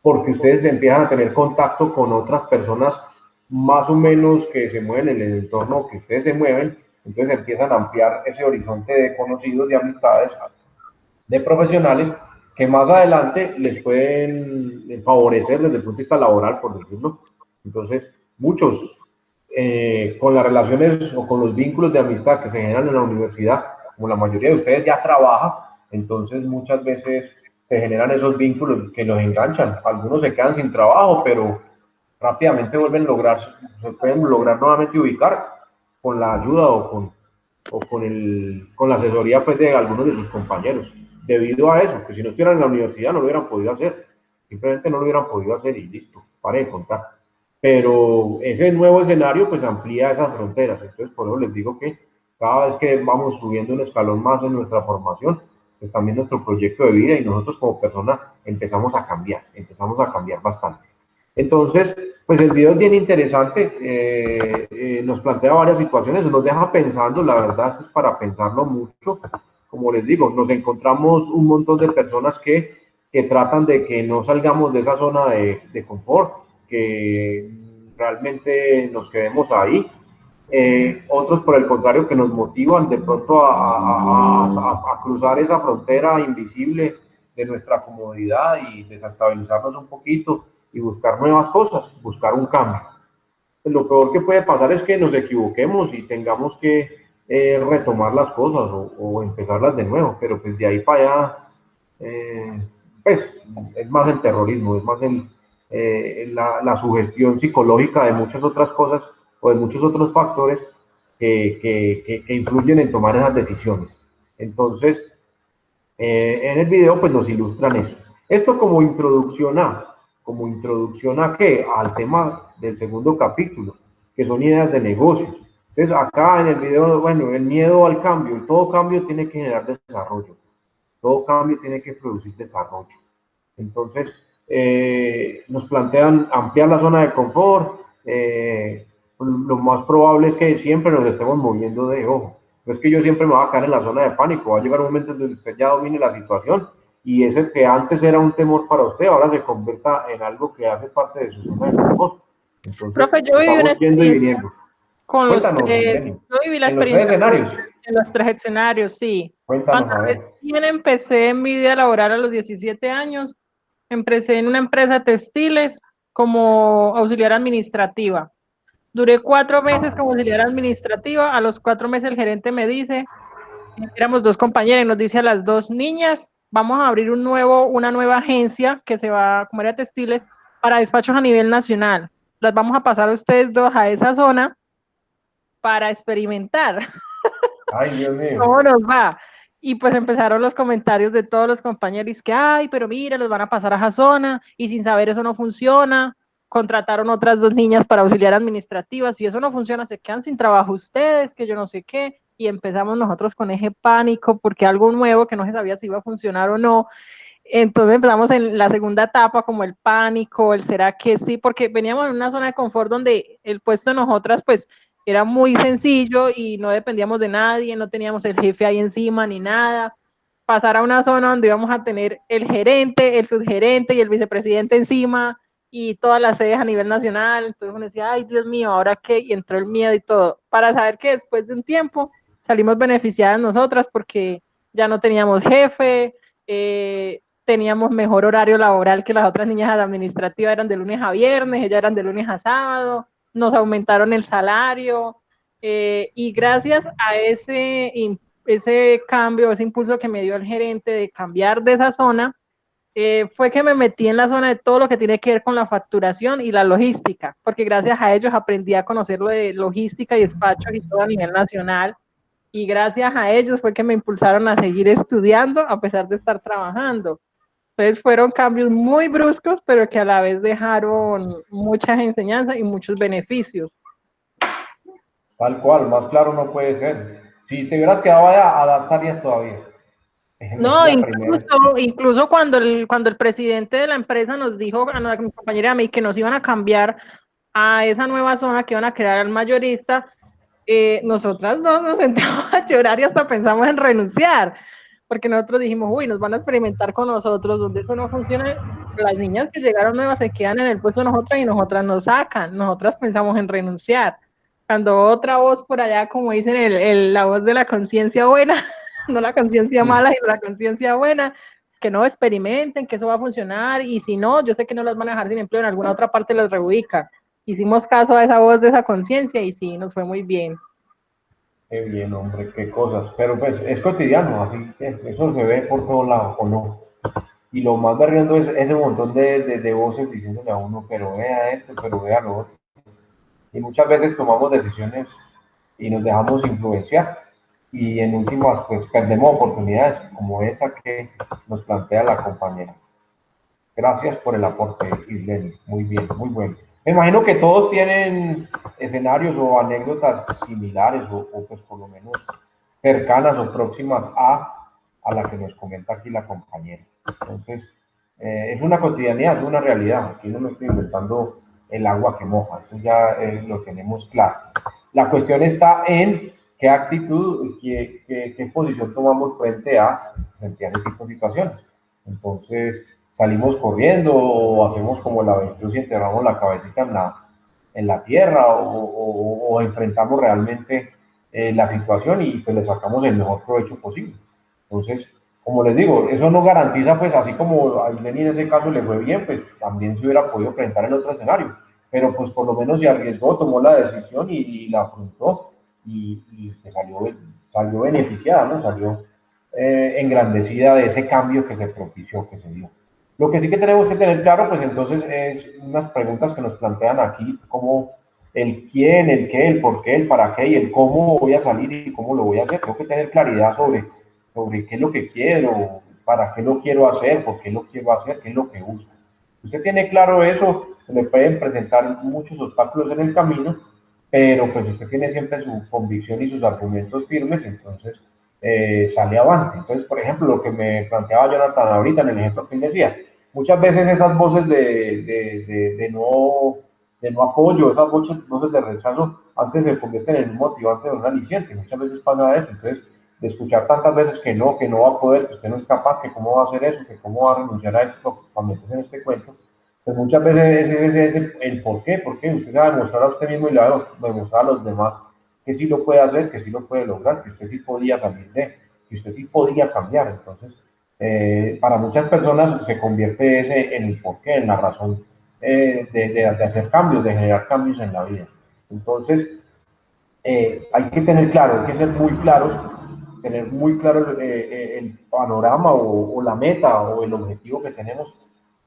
porque ustedes empiezan a tener contacto con otras personas más o menos que se mueven en el entorno que ustedes se mueven, entonces empiezan a ampliar ese horizonte de conocidos, de amistades, de profesionales que más adelante les pueden favorecer desde el punto de vista laboral, por decirlo. Entonces, muchos con las relaciones o con los vínculos de amistad que se generan en la universidad, como la mayoría de ustedes ya trabaja, entonces muchas veces se generan esos vínculos que los enganchan. Algunos se quedan sin trabajo, pero rápidamente se pueden lograr nuevamente ubicar con la ayuda con la asesoría pues, de algunos de sus compañeros, debido a eso, que si no estuvieran en la universidad no lo hubieran podido hacer, simplemente no lo hubieran podido hacer y listo, pare de contar. pero ese nuevo escenario pues amplía esas fronteras. Entonces, por eso les digo que cada vez que vamos subiendo un escalón más en nuestra formación, pues también nuestro proyecto de vida y nosotros como personas empezamos a cambiar bastante. Entonces, pues el video es bien interesante, nos plantea varias situaciones, nos deja pensando, la verdad es para pensarlo mucho. Como les digo, nos encontramos un montón de personas que tratan de que no salgamos de esa zona de confort, que realmente nos quedemos ahí. Otros, por el contrario, que nos motivan de pronto a cruzar esa frontera invisible de nuestra comodidad y desestabilizarnos un poquito y buscar nuevas cosas, buscar un cambio. Lo peor que puede pasar es que nos equivoquemos y tengamos que retomar las cosas o empezarlas de nuevo, pero pues de ahí para allá, pues es más el terrorismo, es más la sugestión psicológica de muchas otras cosas o de muchos otros factores que influyen en tomar esas decisiones. Entonces, en el video pues nos ilustran eso. Esto como introducción a qué, al tema del segundo capítulo, que son ideas de negocios. Entonces acá en el video, bueno, el miedo al cambio, todo cambio tiene que generar desarrollo, todo cambio tiene que producir desarrollo. Entonces, nos plantean ampliar la zona de confort, lo más probable es que siempre nos estemos moviendo de ojo. No es que yo siempre me voy a quedar en la zona de pánico, va a llegar un momento en donde usted ya domine la situación y ese que antes era un temor para usted, ahora se convierta en algo que hace parte de su zona de confort. Entonces, Profe, yo viví una estamos yendo y experiencia viniendo. con los Cuéntanos, tres, Jenny, yo viví la en los tres experiencia escenarios. en los tres escenarios, sí. Cuéntanos, Cuando a ver. recién empecé en mi vida laboral a los 17 años, empecé en una empresa textiles como auxiliar administrativa. Duré 4 meses como auxiliar administrativa. A los 4 meses el gerente me dice, éramos dos compañeras, y nos dice a las dos niñas, vamos a abrir una nueva agencia que se va, como era textiles, para despachos a nivel nacional. Las vamos a pasar a ustedes dos a esa zona para experimentar. Ay, Dios mío. ¿Cómo nos va? Y pues empezaron los comentarios de todos los compañeros que, ay, pero mira, los van a pasar a esa zona y sin saber eso no funciona. Contrataron otras dos niñas para auxiliar administrativas y eso no funciona, se quedan sin trabajo ustedes, que yo no sé qué. Y empezamos nosotros con ese pánico porque algo nuevo que no se sabía si iba a funcionar o no. Entonces empezamos en la segunda etapa como el pánico, el será que sí, porque veníamos en una zona de confort donde el puesto de nosotras pues era muy sencillo y no dependíamos de nadie, no teníamos el jefe ahí encima ni nada. Pasar a una zona donde íbamos a tener el gerente, el subgerente y el vicepresidente encima y todas las sedes a nivel nacional. Entonces uno decía, ay Dios mío, ¿ahora qué? Y entró el miedo y todo. Para saber que después de un tiempo salimos beneficiadas nosotras porque ya no teníamos jefe, teníamos mejor horario laboral que las otras niñas administrativas, eran de lunes a viernes, ellas eran de lunes a sábado, nos aumentaron el salario y gracias a ese cambio, ese impulso que me dio el gerente de cambiar de esa zona, fue que me metí en la zona de todo lo que tiene que ver con la facturación y la logística, porque gracias a ellos aprendí a conocer lo de logística y despachos y todo a nivel nacional, y gracias a ellos fue que me impulsaron a seguir estudiando a pesar de estar trabajando. Entonces fueron cambios muy bruscos, pero que a la vez dejaron muchas enseñanzas y muchos beneficios. Tal cual, más claro no puede ser. Si te hubieras quedado allá, adaptarías todavía. No, La primera. incluso cuando el presidente de la empresa nos dijo a mi compañera y a mí que nos iban a cambiar a esa nueva zona que iban a crear al mayorista, nosotras dos nos sentamos a llorar y hasta pensamos en renunciar, porque nosotros dijimos, uy, nos van a experimentar con nosotros, donde eso no funciona, las niñas que llegaron nuevas se quedan en el puesto de nosotras y nosotras nos sacan, nosotras pensamos en renunciar. Cuando otra voz por allá, como dicen, la voz de la conciencia buena, no la conciencia mala, sino la conciencia buena, es que no experimenten, que eso va a funcionar, y si no, yo sé que no las van a dejar sin empleo, en alguna otra parte las reubican. Hicimos caso a esa voz de esa conciencia y sí, nos fue muy bien. Qué bien, hombre, qué cosas. Pero pues es cotidiano, así que eso se ve por todos lados, ¿o no? Y lo más berriendo es ese montón de voces diciéndole a uno, pero vea esto, pero vea lo otro. Y muchas veces tomamos decisiones y nos dejamos influenciar. Y en últimas, pues perdemos oportunidades como esa que nos plantea la compañera. Gracias por el aporte, Isleni. Muy bien, muy bueno. Me imagino que todos tienen escenarios o anécdotas similares o pues por lo menos cercanas o próximas a la que nos comenta aquí la compañera. Entonces, es una cotidianidad, es una realidad. Aquí no me estoy inventando el agua que moja, eso ya lo tenemos claro. La cuestión está en qué actitud, qué posición tomamos frente a ese tipo de situaciones. Entonces, salimos corriendo o hacemos como la avestruz y enterramos la cabecita en la tierra o enfrentamos realmente la situación y pues le sacamos el mejor provecho posible. Entonces, como les digo, eso no garantiza, pues así como a Lenny en ese caso le fue bien, pues también se hubiera podido presentar en otro escenario, pero pues por lo menos se arriesgó, tomó la decisión y la afrontó y pues, salió beneficiada, ¿no? Salió engrandecida de ese cambio que se propició, que se dio. Lo que sí que tenemos que tener claro, pues entonces es unas preguntas que nos plantean aquí, como el quién, el qué, el por qué, el para qué y el cómo voy a salir y cómo lo voy a hacer. Tengo que tener claridad sobre qué es lo que quiero, para qué lo quiero hacer, por qué lo quiero hacer, qué es lo que busco. Si usted tiene claro eso, se le pueden presentar muchos obstáculos en el camino, pero pues usted tiene siempre su convicción y sus argumentos firmes, entonces sale avante. Entonces, por ejemplo, lo que me planteaba Jonathan ahorita en el ejemplo que él decía, muchas veces esas voces de no apoyo, esas voces de rechazo, antes se convierten en un motivante de un aliciente. Muchas veces pasa eso. Entonces, de escuchar tantas veces que no va a poder, que usted no es capaz, que cómo va a hacer eso, que cómo va a renunciar a eso, para meterse en este cuento, pues muchas veces ese es el por qué, usted se va a demostrar a usted mismo y le va a demostrar a los demás que sí lo puede hacer, que sí lo puede lograr, que usted sí podía salir que usted sí podía cambiar. Entonces, para muchas personas se convierte ese en el porqué, en la razón de hacer cambios, de generar cambios en la vida. Entonces, hay que tener claro, hay que ser muy claros, tener muy claro el panorama o la meta o el objetivo que tenemos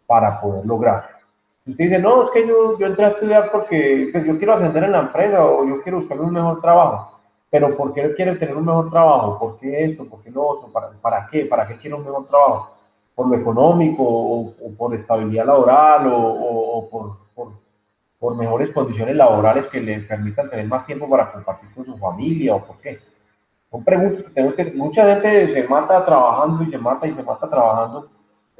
para poder lograr. Si usted dice, no, es que yo entré a estudiar porque pues, yo quiero ascender en la empresa o yo quiero buscar un mejor trabajo, pero ¿por qué quiere tener un mejor trabajo? ¿Por qué esto? ¿Por qué lo otro? ¿Para qué? ¿Para qué quiere un mejor trabajo? ¿Por lo económico o por estabilidad laboral o por mejores condiciones laborales que le permitan tener más tiempo para compartir con su familia o por qué? Son preguntas que tenemos que, mucha gente se mata trabajando y se mata trabajando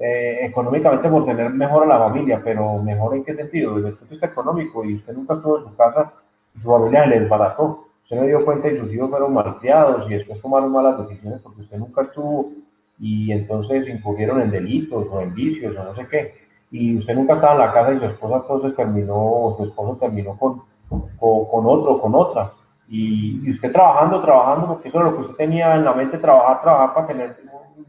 económicamente por tener mejor a la familia, pero mejor en qué sentido, desde el punto de vista económico, y usted nunca estuvo en su casa y su familia le desbarató, usted no dio cuenta y sus hijos fueron malcriados y después tomaron malas decisiones porque usted nunca estuvo y entonces incurrieron en delitos o en vicios o no sé qué, y usted nunca estaba en la casa y su esposa entonces terminó, o su esposo terminó con otro, con otra, y usted trabajando, porque eso es lo que usted tenía en la mente, trabajar para tener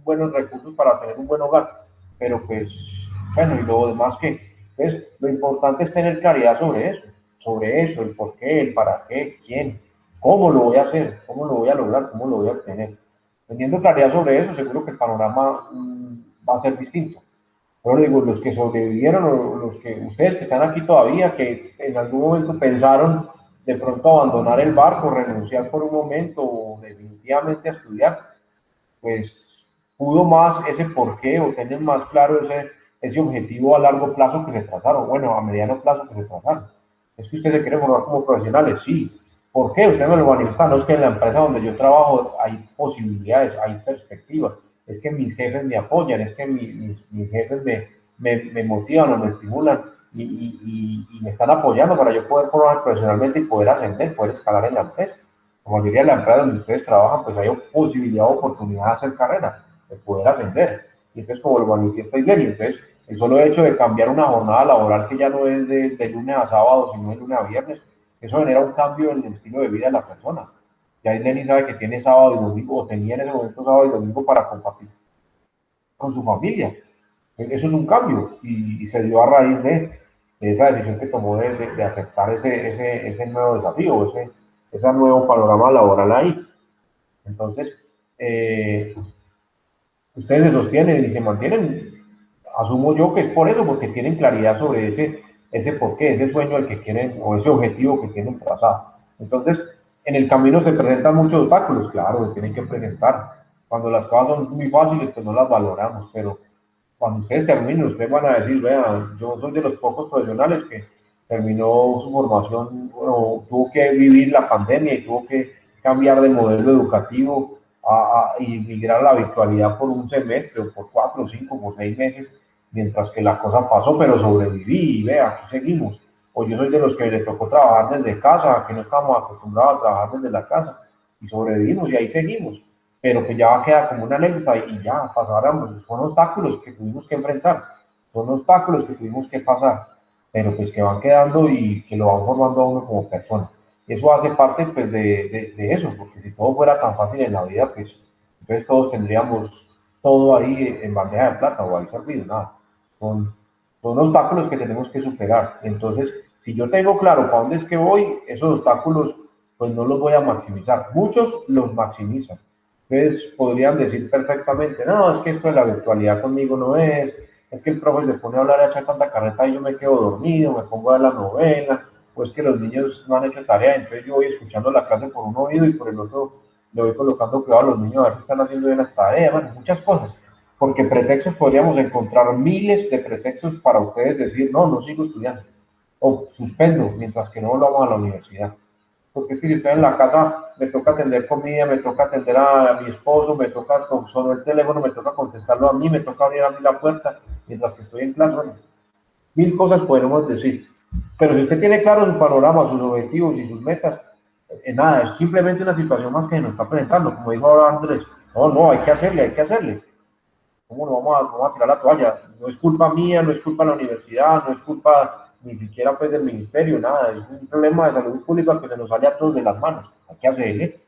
buenos recursos, para tener un buen hogar, pero pues, bueno, y lo demás que, pues, lo importante es tener claridad sobre eso, el por qué, el para qué, quién, cómo lo voy a hacer, cómo lo voy a lograr, cómo lo voy a obtener. Teniendo claridad sobre eso, seguro que el panorama va a ser distinto. Pero digo, los que sobrevivieron, o los que ustedes que están aquí todavía, que en algún momento pensaron de pronto abandonar el barco, renunciar por un momento o definitivamente a estudiar, pues pudo más ese porqué o tener más claro ese objetivo a largo plazo que se trazaron, bueno, a mediano plazo que se trazaron. Es que usted se quiere formar como profesionales, sí. ¿Por qué? Usted me lo manifiesta, no es que en la empresa donde yo trabajo hay posibilidades, hay perspectivas, es que mis jefes me apoyan, es que mis jefes me motivan o me estimulan y me están apoyando para yo poder formar profesionalmente y poder ascender, poder escalar en la empresa. La mayoría de las empresas donde ustedes trabajan, pues hay posibilidad o oportunidad de hacer carrera, de poder ascender. Y entonces, como lo manifiesta bien, y entonces el solo hecho de cambiar una jornada laboral que ya no es de lunes a sábado, sino de lunes a viernes, eso genera un cambio en el estilo de vida de la persona. Ya Lenny sabe que tiene sábado y domingo, o tenía en ese momento sábado y domingo para compartir con su familia. Eso es un cambio y se dio a raíz de esa decisión que tomó de aceptar ese nuevo desafío, ese nuevo panorama laboral ahí. Entonces, ustedes se sostienen y se mantienen, asumo yo que es por eso, porque tienen claridad sobre ese porqué, ese sueño al que quieren o ese objetivo que tienen trazado. Entonces, en el camino se presentan muchos obstáculos, claro, se tienen que presentar. Cuando las cosas son muy fáciles, pues no las valoramos, pero cuando ustedes terminen, ustedes van a decir, vean, yo soy de los pocos profesionales terminó su formación, bueno, tuvo que vivir la pandemia y tuvo que cambiar de modelo educativo y migrar a la virtualidad por un semestre, o por 4, 5, por 6 meses, mientras que la cosa pasó, pero sobreviví y vea, aquí seguimos. O yo soy de los que le tocó trabajar desde casa, que no estamos acostumbrados a trabajar desde la casa, y sobrevivimos y ahí seguimos, pero que ya queda como una anécdota y ya pasáramos, son obstáculos que tuvimos que enfrentar, son obstáculos que tuvimos que pasar, pero pues que van quedando y que lo van formando a uno como persona. Eso hace parte pues de eso, porque si todo fuera tan fácil en la vida, pues entonces todos tendríamos todo ahí en bandeja de plata o ahí servido, nada. Son, son obstáculos que tenemos que superar. Entonces, si yo tengo claro para dónde es que voy, esos obstáculos pues no los voy a maximizar. Muchos los maximizan. Entonces podrían decir perfectamente, no, es que esto de la virtualidad conmigo no es que el profe se pone a hablar y a echar tanta carreta y yo me quedo dormido, me pongo a ver la novela, o es que los niños no han hecho tarea, entonces yo voy escuchando la clase por un oído y por el otro le voy colocando cuidado a los niños a ver si están haciendo bien las tareas, bueno, muchas cosas. Porque pretextos podríamos encontrar miles de pretextos para ustedes decir, no, no sigo estudiando, o suspendo mientras que no volvamos a la universidad. Porque es que si estoy en la casa, me toca atender comida, me toca atender a mi esposo, me toca sonar el teléfono, me toca contestarlo a mí, me toca abrir a mí la puerta, mientras que estoy en clase. Bueno, mil cosas podemos decir. Pero si usted tiene claro su panorama, sus objetivos y sus metas, nada, es simplemente una situación más que nos está presentando. Como dijo ahora Andrés, no, no, hay que hacerle, hay que hacerle. ¿Cómo no vamos a tirar la toalla? No es culpa mía, no es culpa de la universidad, no es culpa ni siquiera pues del ministerio, nada, es un problema de salud pública que se nos sale a todos de las manos. Hay que hacerle.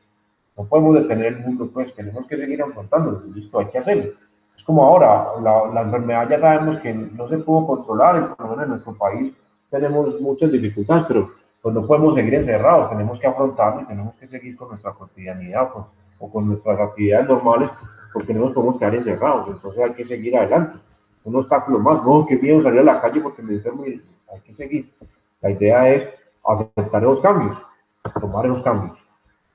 No podemos detener el mundo, pues tenemos que seguir afrontándolo. Listo, hay que hacerlo. Es como ahora, la enfermedad ya sabemos que no se pudo controlar, y por lo menos en nuestro país tenemos muchas dificultades, pero pues no podemos seguir encerrados, tenemos que afrontarlo y tenemos que seguir con nuestra cotidianidad o con nuestras actividades normales, porque no nos podemos quedar encerrados, entonces hay que seguir adelante. Un obstáculo más, no, qué miedo salir a la calle porque me enfermo y hay que seguir. La idea es aceptar esos cambios, tomar esos cambios.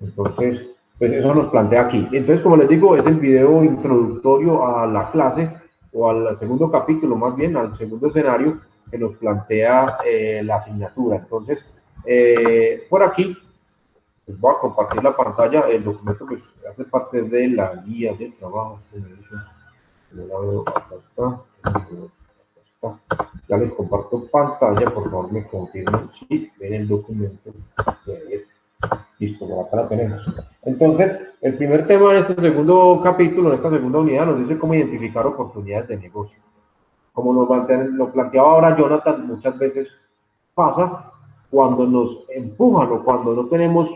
Entonces, pues eso nos plantea aquí. Entonces, como les digo, es el video introductorio a la clase o al segundo capítulo, más bien al segundo escenario que nos plantea la asignatura. Entonces, por aquí, les voy a compartir la pantalla. El documento que hace parte de la guía de trabajo. Acá está. Ya les comparto pantalla, por favor me confirmen si ven el documento. Listo, por acá la tenemos. Entonces, el primer tema de este segundo capítulo, de esta segunda unidad, nos dice cómo identificar oportunidades de negocio. Como lo planteaba ahora Jonathan, muchas veces pasa cuando nos empujan o cuando no tenemos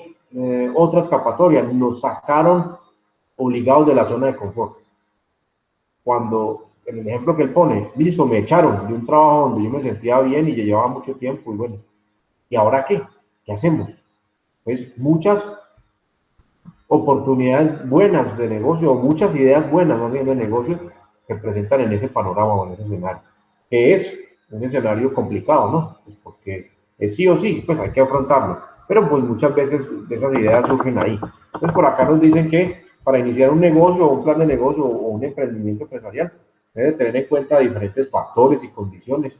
otra escapatoria, nos sacaron obligados de la zona de confort. Cuando, en el ejemplo que él pone, listo, me echaron de un trabajo donde yo me sentía bien y llevaba mucho tiempo y bueno, ¿y ahora qué? ¿Qué hacemos? Pues muchas oportunidades buenas de negocio o muchas ideas buenas más bien de negocio que presentan en ese panorama o en ese escenario, que es un escenario complicado, ¿no? Pues porque es sí o sí, pues hay que afrontarlo, pero pues muchas veces de esas ideas surgen ahí. Entonces por acá nos dicen que para iniciar un negocio o un plan de negocio o un emprendimiento empresarial debe tener en cuenta diferentes factores y condiciones,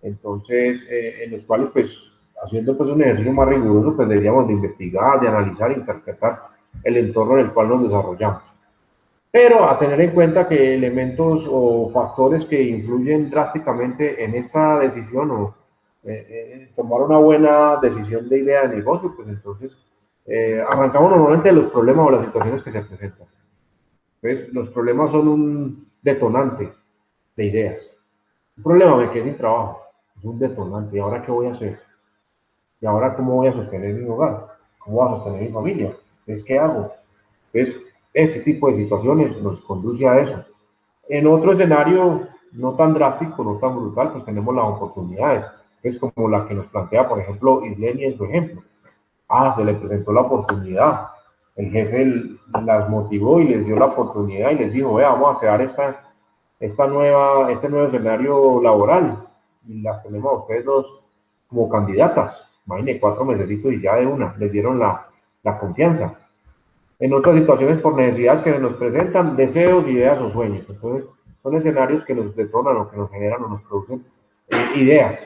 entonces en los cuales pues haciendo pues un ejercicio más riguroso pues deberíamos de investigar, de analizar, interpretar el entorno en el cual nos desarrollamos. Pero a tener en cuenta que elementos o factores que influyen drásticamente en esta decisión o tomar una buena decisión de idea de negocio, pues entonces arrancamos normalmente de los problemas o las situaciones que se presentan. Entonces, los problemas son un detonante de ideas. Un problema, me quedé sin trabajo, es un detonante. ¿Y ahora qué voy a hacer? ¿Y ahora cómo voy a sostener mi hogar? ¿Cómo voy a sostener mi familia? Entonces, ¿qué hago? Entonces, este tipo de situaciones nos conduce a eso. En otro escenario no tan drástico, no tan brutal, pues tenemos las oportunidades. Es como la que nos plantea, por ejemplo, Isleni en su ejemplo. Se le presentó la oportunidad. El jefe las motivó y les dio la oportunidad y les dijo, vea, vamos a crear este nuevo escenario laboral. Y las tenemos a ustedes dos como candidatas. Imagínense, 4 mesecitos y ya de una, les dieron la confianza. En otras situaciones, por necesidades que se nos presentan, deseos, ideas o sueños. Entonces, son escenarios que nos detonan o que nos generan o nos producen ideas.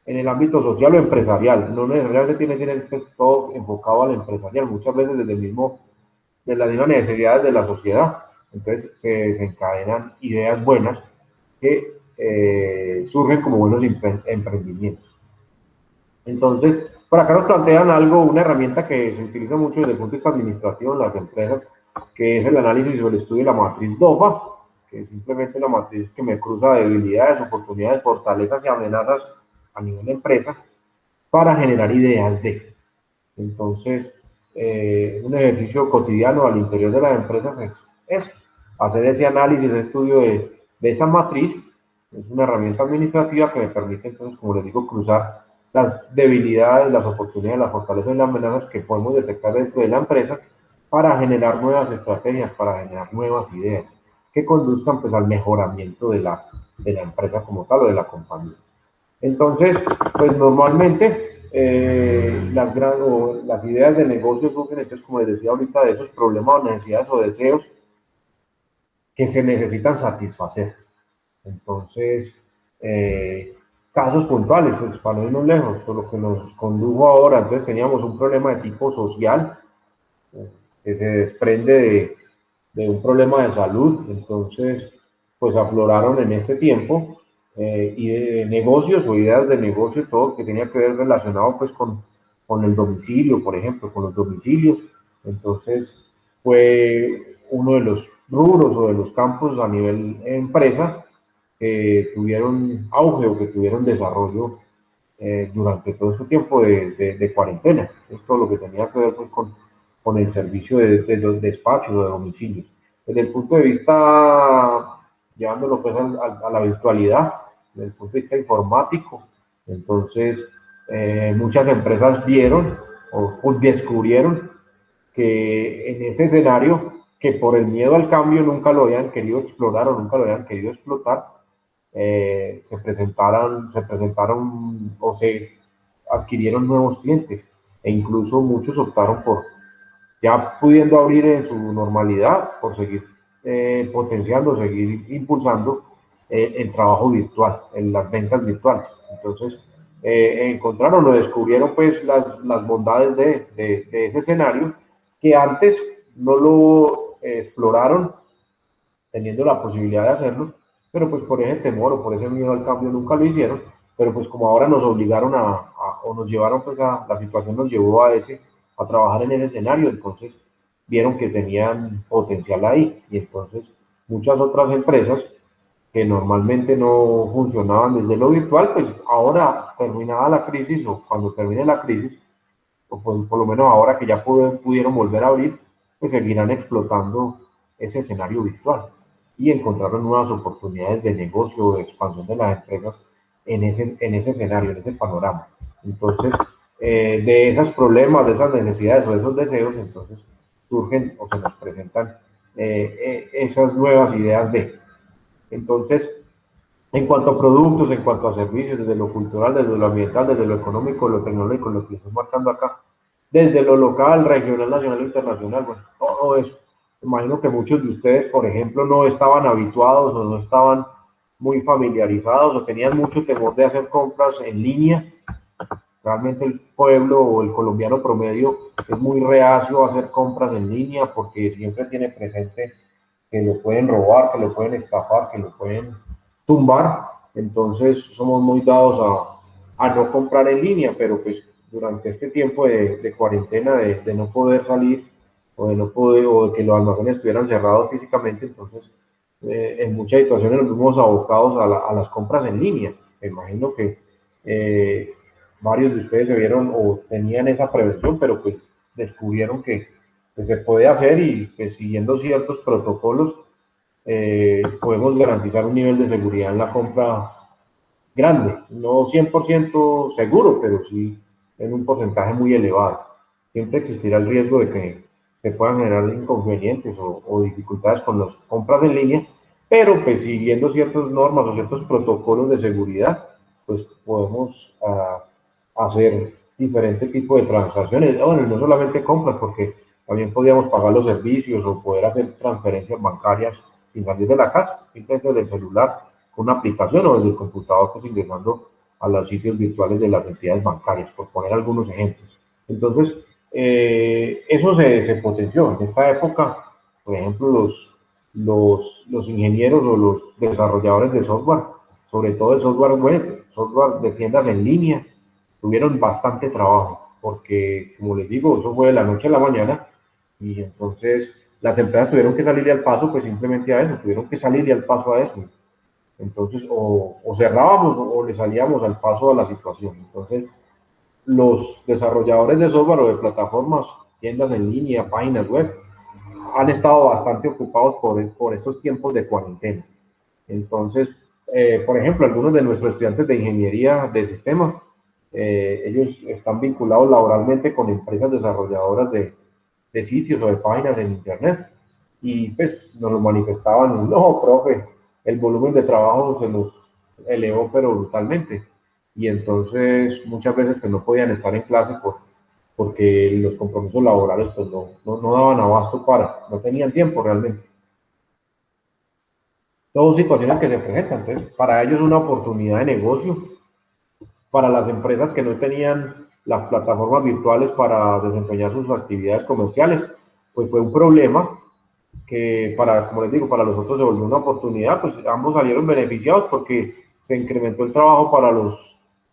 en el ámbito social o empresarial. No necesariamente tiene que ser pues, todo enfocado al empresarial, muchas veces desde el mismo, de las mismas necesidades de la sociedad. Entonces se desencadenan ideas buenas que surgen como buenos emprendimientos. Entonces, por acá nos plantean algo, una herramienta que se utiliza mucho desde el punto de vista administrativo en las empresas, que es el análisis o el estudio de la matriz DOFA, que es simplemente una matriz que me cruza debilidades, oportunidades, fortalezas y amenazas a nivel de empresa para generar ideas de. Entonces, un ejercicio cotidiano al interior de las empresas es hacer ese análisis, ese estudio de esa matriz. Es una herramienta administrativa que me permite, entonces, como les digo, cruzar las debilidades, las oportunidades, las fortalezas y las amenazas que podemos detectar dentro de la empresa para generar nuevas estrategias, para generar nuevas ideas que conduzcan pues, al mejoramiento de la empresa como tal o de la compañía. Entonces, pues normalmente las ideas de negocio surgen, entonces, como les decía ahorita, de esos problemas o necesidades o deseos que se necesitan satisfacer. Entonces, casos puntuales, pues para no irnos lejos, por lo que nos condujo ahora, entonces teníamos un problema de tipo social que se desprende de un problema de salud, entonces, pues afloraron en este tiempo y de negocios o ideas de negocio, todo que tenía que ver relacionado pues con el domicilio, por ejemplo, con los domicilios. Entonces, fue uno de los rubros o de los campos a nivel empresa que tuvieron auge o que tuvieron desarrollo durante todo este tiempo de cuarentena. Esto es lo que tenía que ver pues, con el servicio de los despachos o de domicilios. Desde el punto de vista, llevándolo pues a la virtualidad, desde el punto de vista informático, entonces muchas empresas vieron o descubrieron que en ese escenario, que por el miedo al cambio nunca lo habían querido explorar o nunca lo habían querido explotar, se presentaron o se adquirieron nuevos clientes e incluso muchos optaron por, ya pudiendo abrir en su normalidad, por seguir potenciando, seguir impulsando el trabajo virtual, en las ventas virtuales. Entonces, encontraron o descubrieron pues las bondades de ese escenario que antes no lo exploraron teniendo la posibilidad de hacerlo, pero pues por ese temor o por ese miedo al cambio nunca lo hicieron, pero pues como ahora nos obligaron o nos llevaron pues la situación nos llevó a trabajar en ese escenario, entonces vieron que tenían potencial ahí y entonces muchas otras empresas que normalmente no funcionaban desde lo virtual, pues ahora terminada la crisis o cuando termine la crisis, o por lo menos ahora que ya pudieron volver a abrir, pues seguirán explotando ese escenario virtual y encontraron nuevas oportunidades de negocio, de expansión de las empresas en ese escenario, en ese panorama. Entonces, de esos problemas, de esas necesidades o de esos deseos, entonces surgen o se nos presentan esas nuevas ideas de. Entonces, en cuanto a productos, en cuanto a servicios, desde lo cultural, desde lo ambiental, desde lo económico, lo tecnológico, lo que estoy marcando acá, desde lo local, regional, nacional, internacional, bueno, todo eso. Imagino que muchos de ustedes, por ejemplo, no estaban habituados o no estaban muy familiarizados o tenían mucho temor de hacer compras en línea. Realmente el pueblo o el colombiano promedio es muy reacio a hacer compras en línea porque siempre tiene presente que lo pueden robar, que lo pueden estafar, que lo pueden tumbar. Entonces somos muy dados a no comprar en línea, pero pues durante este tiempo de cuarentena, de no poder salir o de no poder, o de que los almacenes estuvieran cerrados físicamente, entonces en muchas situaciones nos vimos abocados a las compras en línea. Me imagino que varios de ustedes se vieron o tenían esa prevención, pero pues descubrieron que se puede hacer y pues siguiendo ciertos protocolos podemos garantizar un nivel de seguridad en la compra grande, no 100% seguro, pero sí en un porcentaje muy elevado. Siempre existirá el riesgo de que se puedan generar inconvenientes o dificultades con las compras en línea, pero pues siguiendo ciertas normas o ciertos protocolos de seguridad, pues podemos hacer diferentes tipos de transacciones. Bueno, no solamente compras, porque también podíamos pagar los servicios o poder hacer transferencias bancarias sin salir de la casa, simplemente desde el celular, con una aplicación o desde el computador, pues ingresando a los sitios virtuales de las entidades bancarias, por poner algunos ejemplos. Entonces, eso se potenció. En esta época, por ejemplo, los ingenieros o los desarrolladores de software, sobre todo el software web, software de tiendas en línea, tuvieron bastante trabajo, porque, como les digo, eso fue de la noche a la mañana, y entonces las empresas tuvieron que salirle al paso, pues simplemente a eso, tuvieron que salirle al paso a eso. Entonces, o cerrábamos o le salíamos al paso a la situación. Entonces, los desarrolladores de software o de plataformas, tiendas en línea, páginas web, han estado bastante ocupados por estos tiempos de cuarentena. Entonces, por ejemplo, algunos de nuestros estudiantes de ingeniería de sistemas, ellos están vinculados laboralmente con empresas desarrolladoras de sitios o de páginas en internet. Y pues nos lo manifestaban, no, profe, el volumen de trabajo se nos elevó pero brutalmente. Y entonces muchas veces que no podían estar en clase porque los compromisos laborales pues no daban abasto no tenían tiempo realmente. Todas situaciones que se presentan. Entonces, para ellos es una oportunidad de negocio. Para las empresas que no tenían las plataformas virtuales para desempeñar sus actividades comerciales, pues fue un problema que como les digo, para los otros se volvió una oportunidad, pues ambos salieron beneficiados porque se incrementó el trabajo para los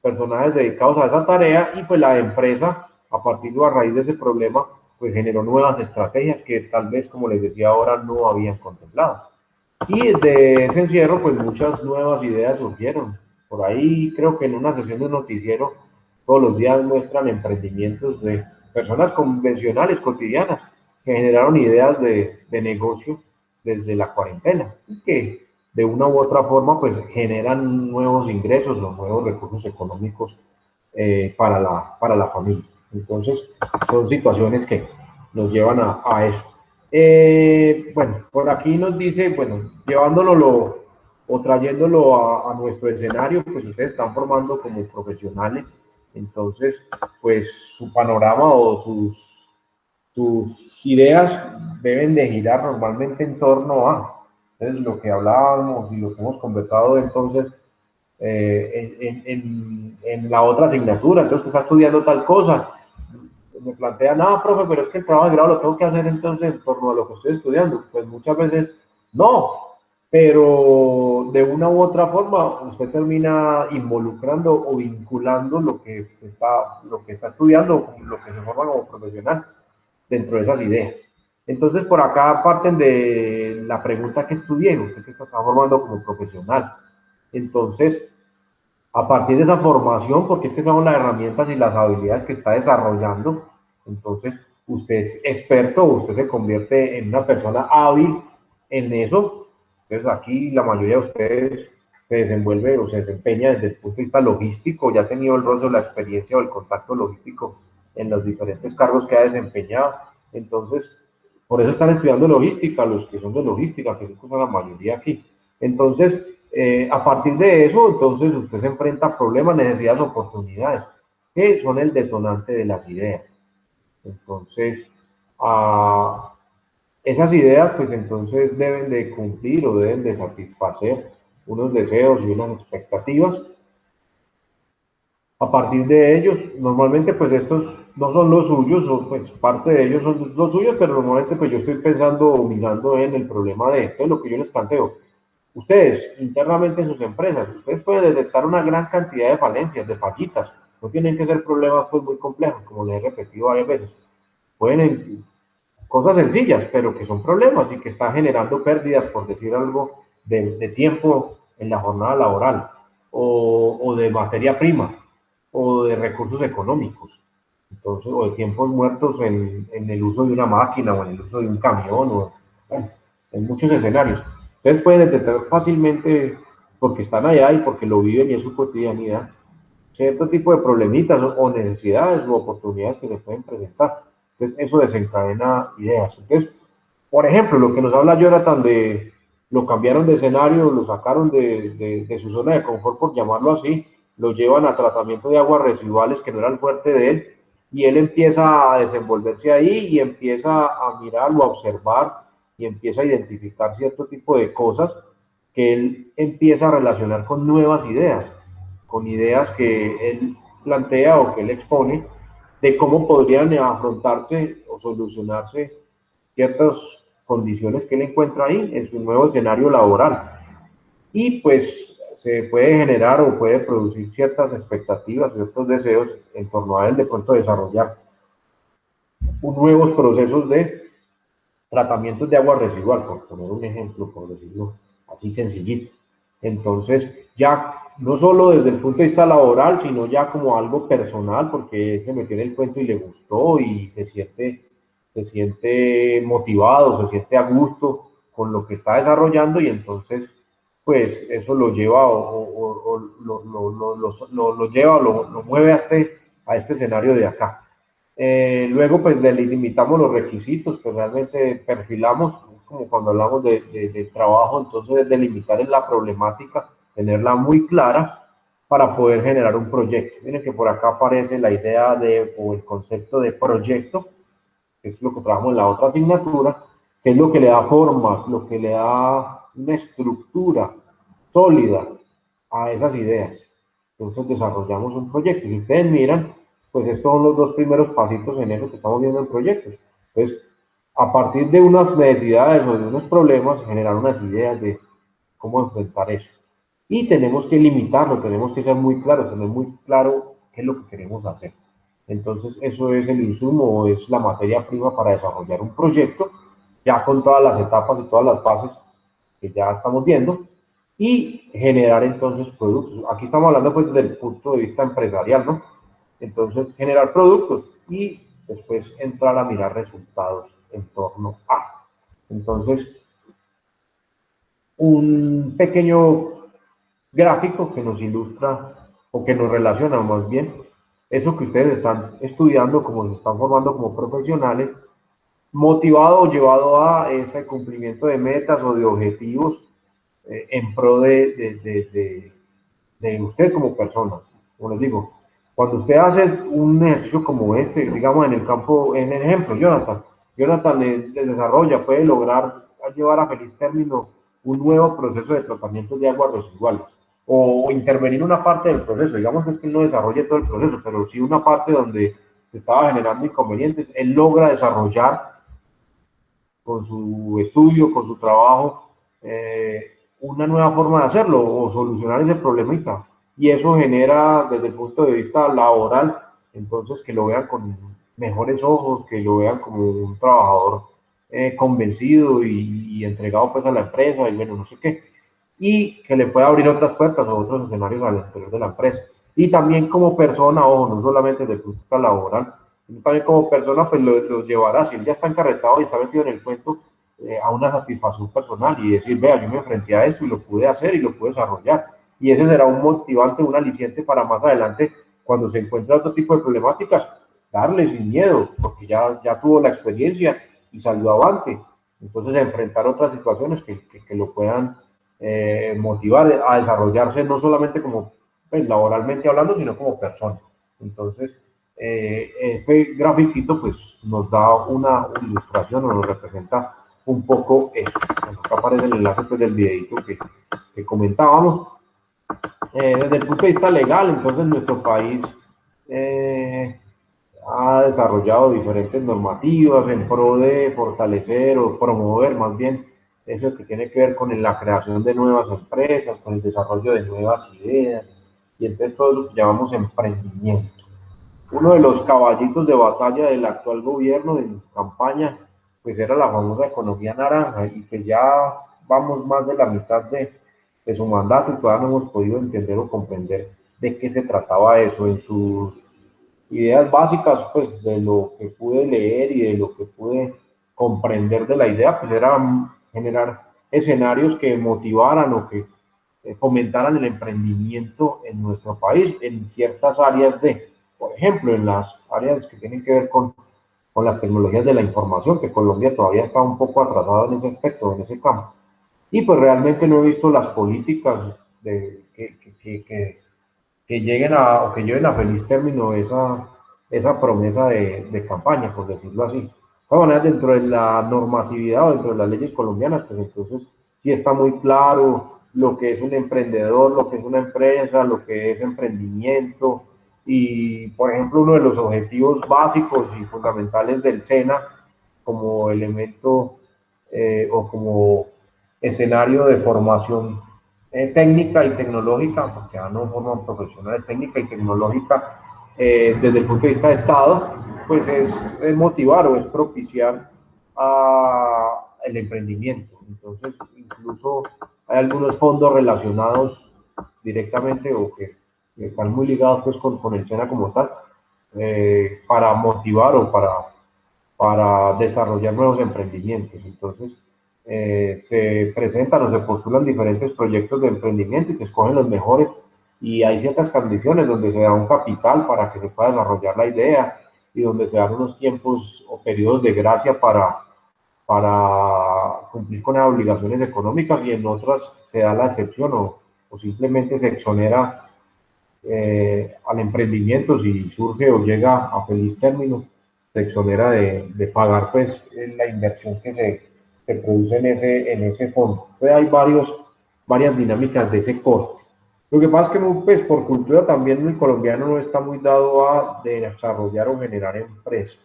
personajes dedicados a esa tarea y pues la empresa, a partir o a raíz de ese problema, pues generó nuevas estrategias que tal vez, como les decía ahora, no habían contemplado. Y de ese encierro, pues muchas nuevas ideas surgieron. Por ahí creo que en una sesión de noticiero todos los días muestran emprendimientos de personas convencionales, cotidianas, que generaron ideas de negocio desde la cuarentena y que de una u otra forma pues generan nuevos ingresos o nuevos recursos económicos para la familia. Entonces son situaciones que nos llevan a eso. Bueno, por aquí nos dice, bueno, llevándolo o trayéndolo a nuestro escenario, pues ustedes están formando como profesionales, entonces, pues su panorama o sus ideas deben de girar normalmente en torno a, entonces, lo que hablábamos y lo que hemos conversado entonces en la otra asignatura, entonces está estudiando tal cosa, me plantean, profe, pero es que el trabajo de grado lo tengo que hacer entonces en torno a lo que estoy estudiando. Pues muchas veces no, pero de una u otra forma usted termina involucrando o vinculando lo que está estudiando, lo que se forma como profesional dentro de esas ideas. Entonces, por acá parten de la pregunta que estudié, usted que está formando como profesional. Entonces, a partir de esa formación, porque es que son las herramientas y las habilidades que está desarrollando, entonces usted es experto, usted se convierte en una persona hábil en eso. Entonces aquí la mayoría de ustedes se desenvuelve o se desempeña desde el punto de vista logístico, ya ha tenido el rostro, la experiencia o el contacto logístico en los diferentes cargos que ha desempeñado. Entonces, por eso están estudiando logística, los que son de logística, que son la mayoría aquí. Entonces, a partir de eso, entonces usted se enfrenta a problemas, necesidades, oportunidades, que son el detonante de las ideas. Entonces, esas ideas, pues entonces deben de cumplir o deben de satisfacer unos deseos y unas expectativas. A partir de ellos, normalmente pues estos no son los suyos, o pues parte de ellos son los suyos, pero normalmente pues yo estoy pensando o mirando en el problema de esto, es lo que yo les planteo. Ustedes, internamente en sus empresas, ustedes pueden detectar una gran cantidad de falencias, de fallitas. No tienen que ser problemas pues muy complejos, como les he repetido varias veces. Pueden cosas sencillas, pero que son problemas y que están generando pérdidas, por decir algo, de tiempo en la jornada laboral, o de materia prima, o de recursos económicos. Entonces, o de tiempos muertos en el uso de una máquina o en el uso de un camión, bueno, en muchos escenarios. Ustedes pueden detectar fácilmente, porque están allá y porque lo viven y es su cotidianidad, cierto tipo de problemitas o necesidades o oportunidades que se pueden presentar. Entonces, eso desencadena ideas. Entonces, por ejemplo, lo que nos habla Jonathan lo cambiaron de escenario, lo sacaron de su zona de confort, por llamarlo así, lo llevan a tratamiento de aguas residuales, que no era el fuerte de él, y él empieza a desenvolverse ahí y empieza a mirar o a observar y empieza a identificar cierto tipo de cosas que él empieza a relacionar con nuevas ideas, con ideas que él plantea o que él expone de cómo podrían afrontarse o solucionarse ciertas condiciones que él encuentra ahí en su nuevo escenario laboral. Y pues se puede generar o puede producir ciertas expectativas, ciertos deseos en torno a él de pronto desarrollar nuevos procesos de tratamientos de agua residual, por poner un ejemplo, por decirlo así sencillito. Entonces, ya no solo desde el punto de vista laboral, sino ya como algo personal, porque se metió en el cuento y le gustó y se siente motivado, se siente a gusto con lo que está desarrollando y entonces, pues eso lo lleva o lo lleva o lo mueve a este escenario de acá. Luego, pues delimitamos los requisitos, pues realmente perfilamos, como cuando hablamos de trabajo, entonces delimitar la problemática, tenerla muy clara para poder generar un proyecto. Miren que por acá aparece la idea o el concepto de proyecto, que es lo que trabajamos en la otra asignatura, que es lo que le da forma, lo que le da una estructura sólida a esas ideas. Entonces desarrollamos un proyecto. Si ustedes miran, pues estos son los dos primeros pasitos en eso que estamos viendo en proyectos. Entonces, a partir de unas necesidades o de unos problemas, generar unas ideas de cómo enfrentar eso. Y tenemos que limitarlo, tenemos que ser muy claros, tener muy claro qué es lo que queremos hacer. Entonces, eso es el insumo, es la materia prima para desarrollar un proyecto, ya con todas las etapas y todas las fases que ya estamos viendo, y generar entonces productos. Aquí estamos hablando pues desde el punto de vista empresarial, ¿no? Entonces, generar productos y después entrar a mirar resultados en torno a. Entonces, un pequeño gráfico que nos ilustra o que nos relaciona más bien eso que ustedes están estudiando, como se están formando como profesionales, motivado o llevado a ese cumplimiento de metas o de objetivos en pro de usted como persona. Como les digo, cuando usted hace un ejercicio como este, digamos en el campo, en el ejemplo, Jonathan le desarrolla, puede lograr llevar a feliz término un nuevo proceso de tratamiento de aguas residuales o intervenir una parte del proceso. Digamos que él no desarrolle todo el proceso, pero sí una parte donde se estaba generando inconvenientes, él logra desarrollar con su estudio, con su trabajo, una nueva forma de hacerlo o solucionar ese problemita. Y eso genera, desde el punto de vista laboral, entonces que lo vean con mejores ojos, que lo vean como un trabajador convencido y entregado pues a la empresa y bueno, no sé qué. Y que le pueda abrir otras puertas o otros escenarios al interior de la empresa. Y también como persona, ojo, no solamente desde el punto de vista laboral, sino también como persona, pues lo llevará, si él ya está encarretado y está metido en el cuento, a una satisfacción personal y decir, vea, yo me enfrenté a esto y lo pude hacer y lo pude desarrollar. Y ese será un motivante, un aliciente para más adelante, cuando se encuentre otro tipo de problemáticas, darle sin miedo, porque ya tuvo la experiencia y salió avante. Entonces, enfrentar otras situaciones que lo puedan motivar a desarrollarse no solamente como pues, laboralmente hablando, sino como persona. Entonces, este grafiquito pues nos da una ilustración o nos representa un poco eso. Bueno, acá aparece el enlace pues, del videito que comentábamos. Desde el punto de vista legal, entonces nuestro país ha desarrollado diferentes normativas en pro de fortalecer o promover más bien eso que tiene que ver con la creación de nuevas empresas, con el desarrollo de nuevas ideas, y entonces todo lo que llamamos emprendimiento. Uno de los caballitos de batalla del actual gobierno en campaña, pues era la famosa economía naranja, y que ya vamos más de la mitad de su mandato y todavía no hemos podido entender o comprender de qué se trataba eso. En sus ideas básicas, pues de lo que pude leer y de lo que pude comprender de la idea, pues era generar escenarios que motivaran o que fomentaran el emprendimiento en nuestro país en ciertas áreas por ejemplo, en las áreas que tienen que ver con las tecnologías de la información, que Colombia todavía está un poco atrasado en ese aspecto, en ese campo. Y pues realmente no he visto las políticas que lleguen o que lleven a feliz término esa promesa de campaña, por decirlo así. De todas maneras, dentro de la normatividad o dentro de las leyes colombianas, pues entonces sí está muy claro lo que es un emprendedor, lo que es una empresa, lo que es emprendimiento. Y, por ejemplo, uno de los objetivos básicos y fundamentales del SENA como elemento o como escenario de formación técnica y tecnológica, porque ya no forman profesionales técnica y tecnológica desde el punto de vista de Estado, pues es motivar o es propiciar el emprendimiento. Entonces, incluso hay algunos fondos relacionados directamente o que están muy ligados pues con el SENA como tal, para motivar o para desarrollar nuevos emprendimientos. Entonces, se presentan o se postulan diferentes proyectos de emprendimiento y se escogen los mejores, y hay ciertas condiciones donde se da un capital para que se pueda desarrollar la idea y donde se dan unos tiempos o periodos de gracia para cumplir con las obligaciones económicas, y en otras se da la excepción o simplemente se exonera al emprendimiento si surge o llega a feliz término, se exonera de pagar pues la inversión que se produce en ese fondo. Entonces hay varias dinámicas de ese corte. Lo que pasa es que pues, por cultura también el colombiano no está muy dado a desarrollar o generar empresas.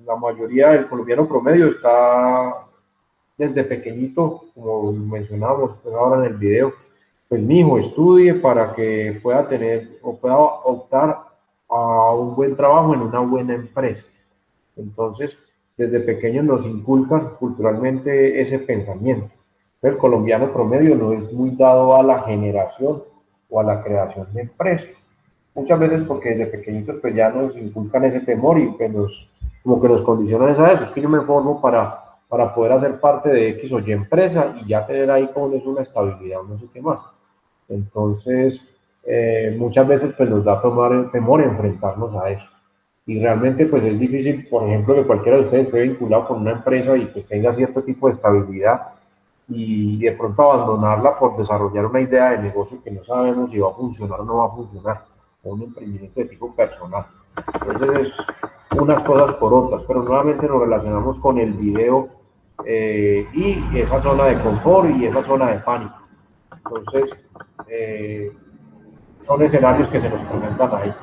La mayoría del colombiano promedio está desde pequeñito, como mencionábamos pues, ahora en el video, pues mi hijo estudie para que pueda tener o pueda optar a un buen trabajo en una buena empresa. Entonces, desde pequeños nos inculcan culturalmente ese pensamiento. El colombiano promedio no es muy dado a la generación o a la creación de empresas. Muchas veces porque desde pequeñitos pues ya nos inculcan ese temor y pues como que nos condicionan a eso. Es que yo me formo para poder hacer parte de X o Y empresa y ya tener ahí como es una estabilidad, no sé qué más. Entonces, muchas veces pues nos da temor enfrentarnos a eso. Y realmente pues es difícil, por ejemplo, que cualquiera de ustedes esté vinculado con una empresa y pues tenga cierto tipo de estabilidad y de pronto abandonarla por desarrollar una idea de negocio que no sabemos si va a funcionar o no va a funcionar, o un emprendimiento de tipo personal. Entonces es unas cosas por otras, pero nuevamente nos relacionamos con el video y esa zona de confort y esa zona de pánico. Entonces, son escenarios que se nos presentan ahí.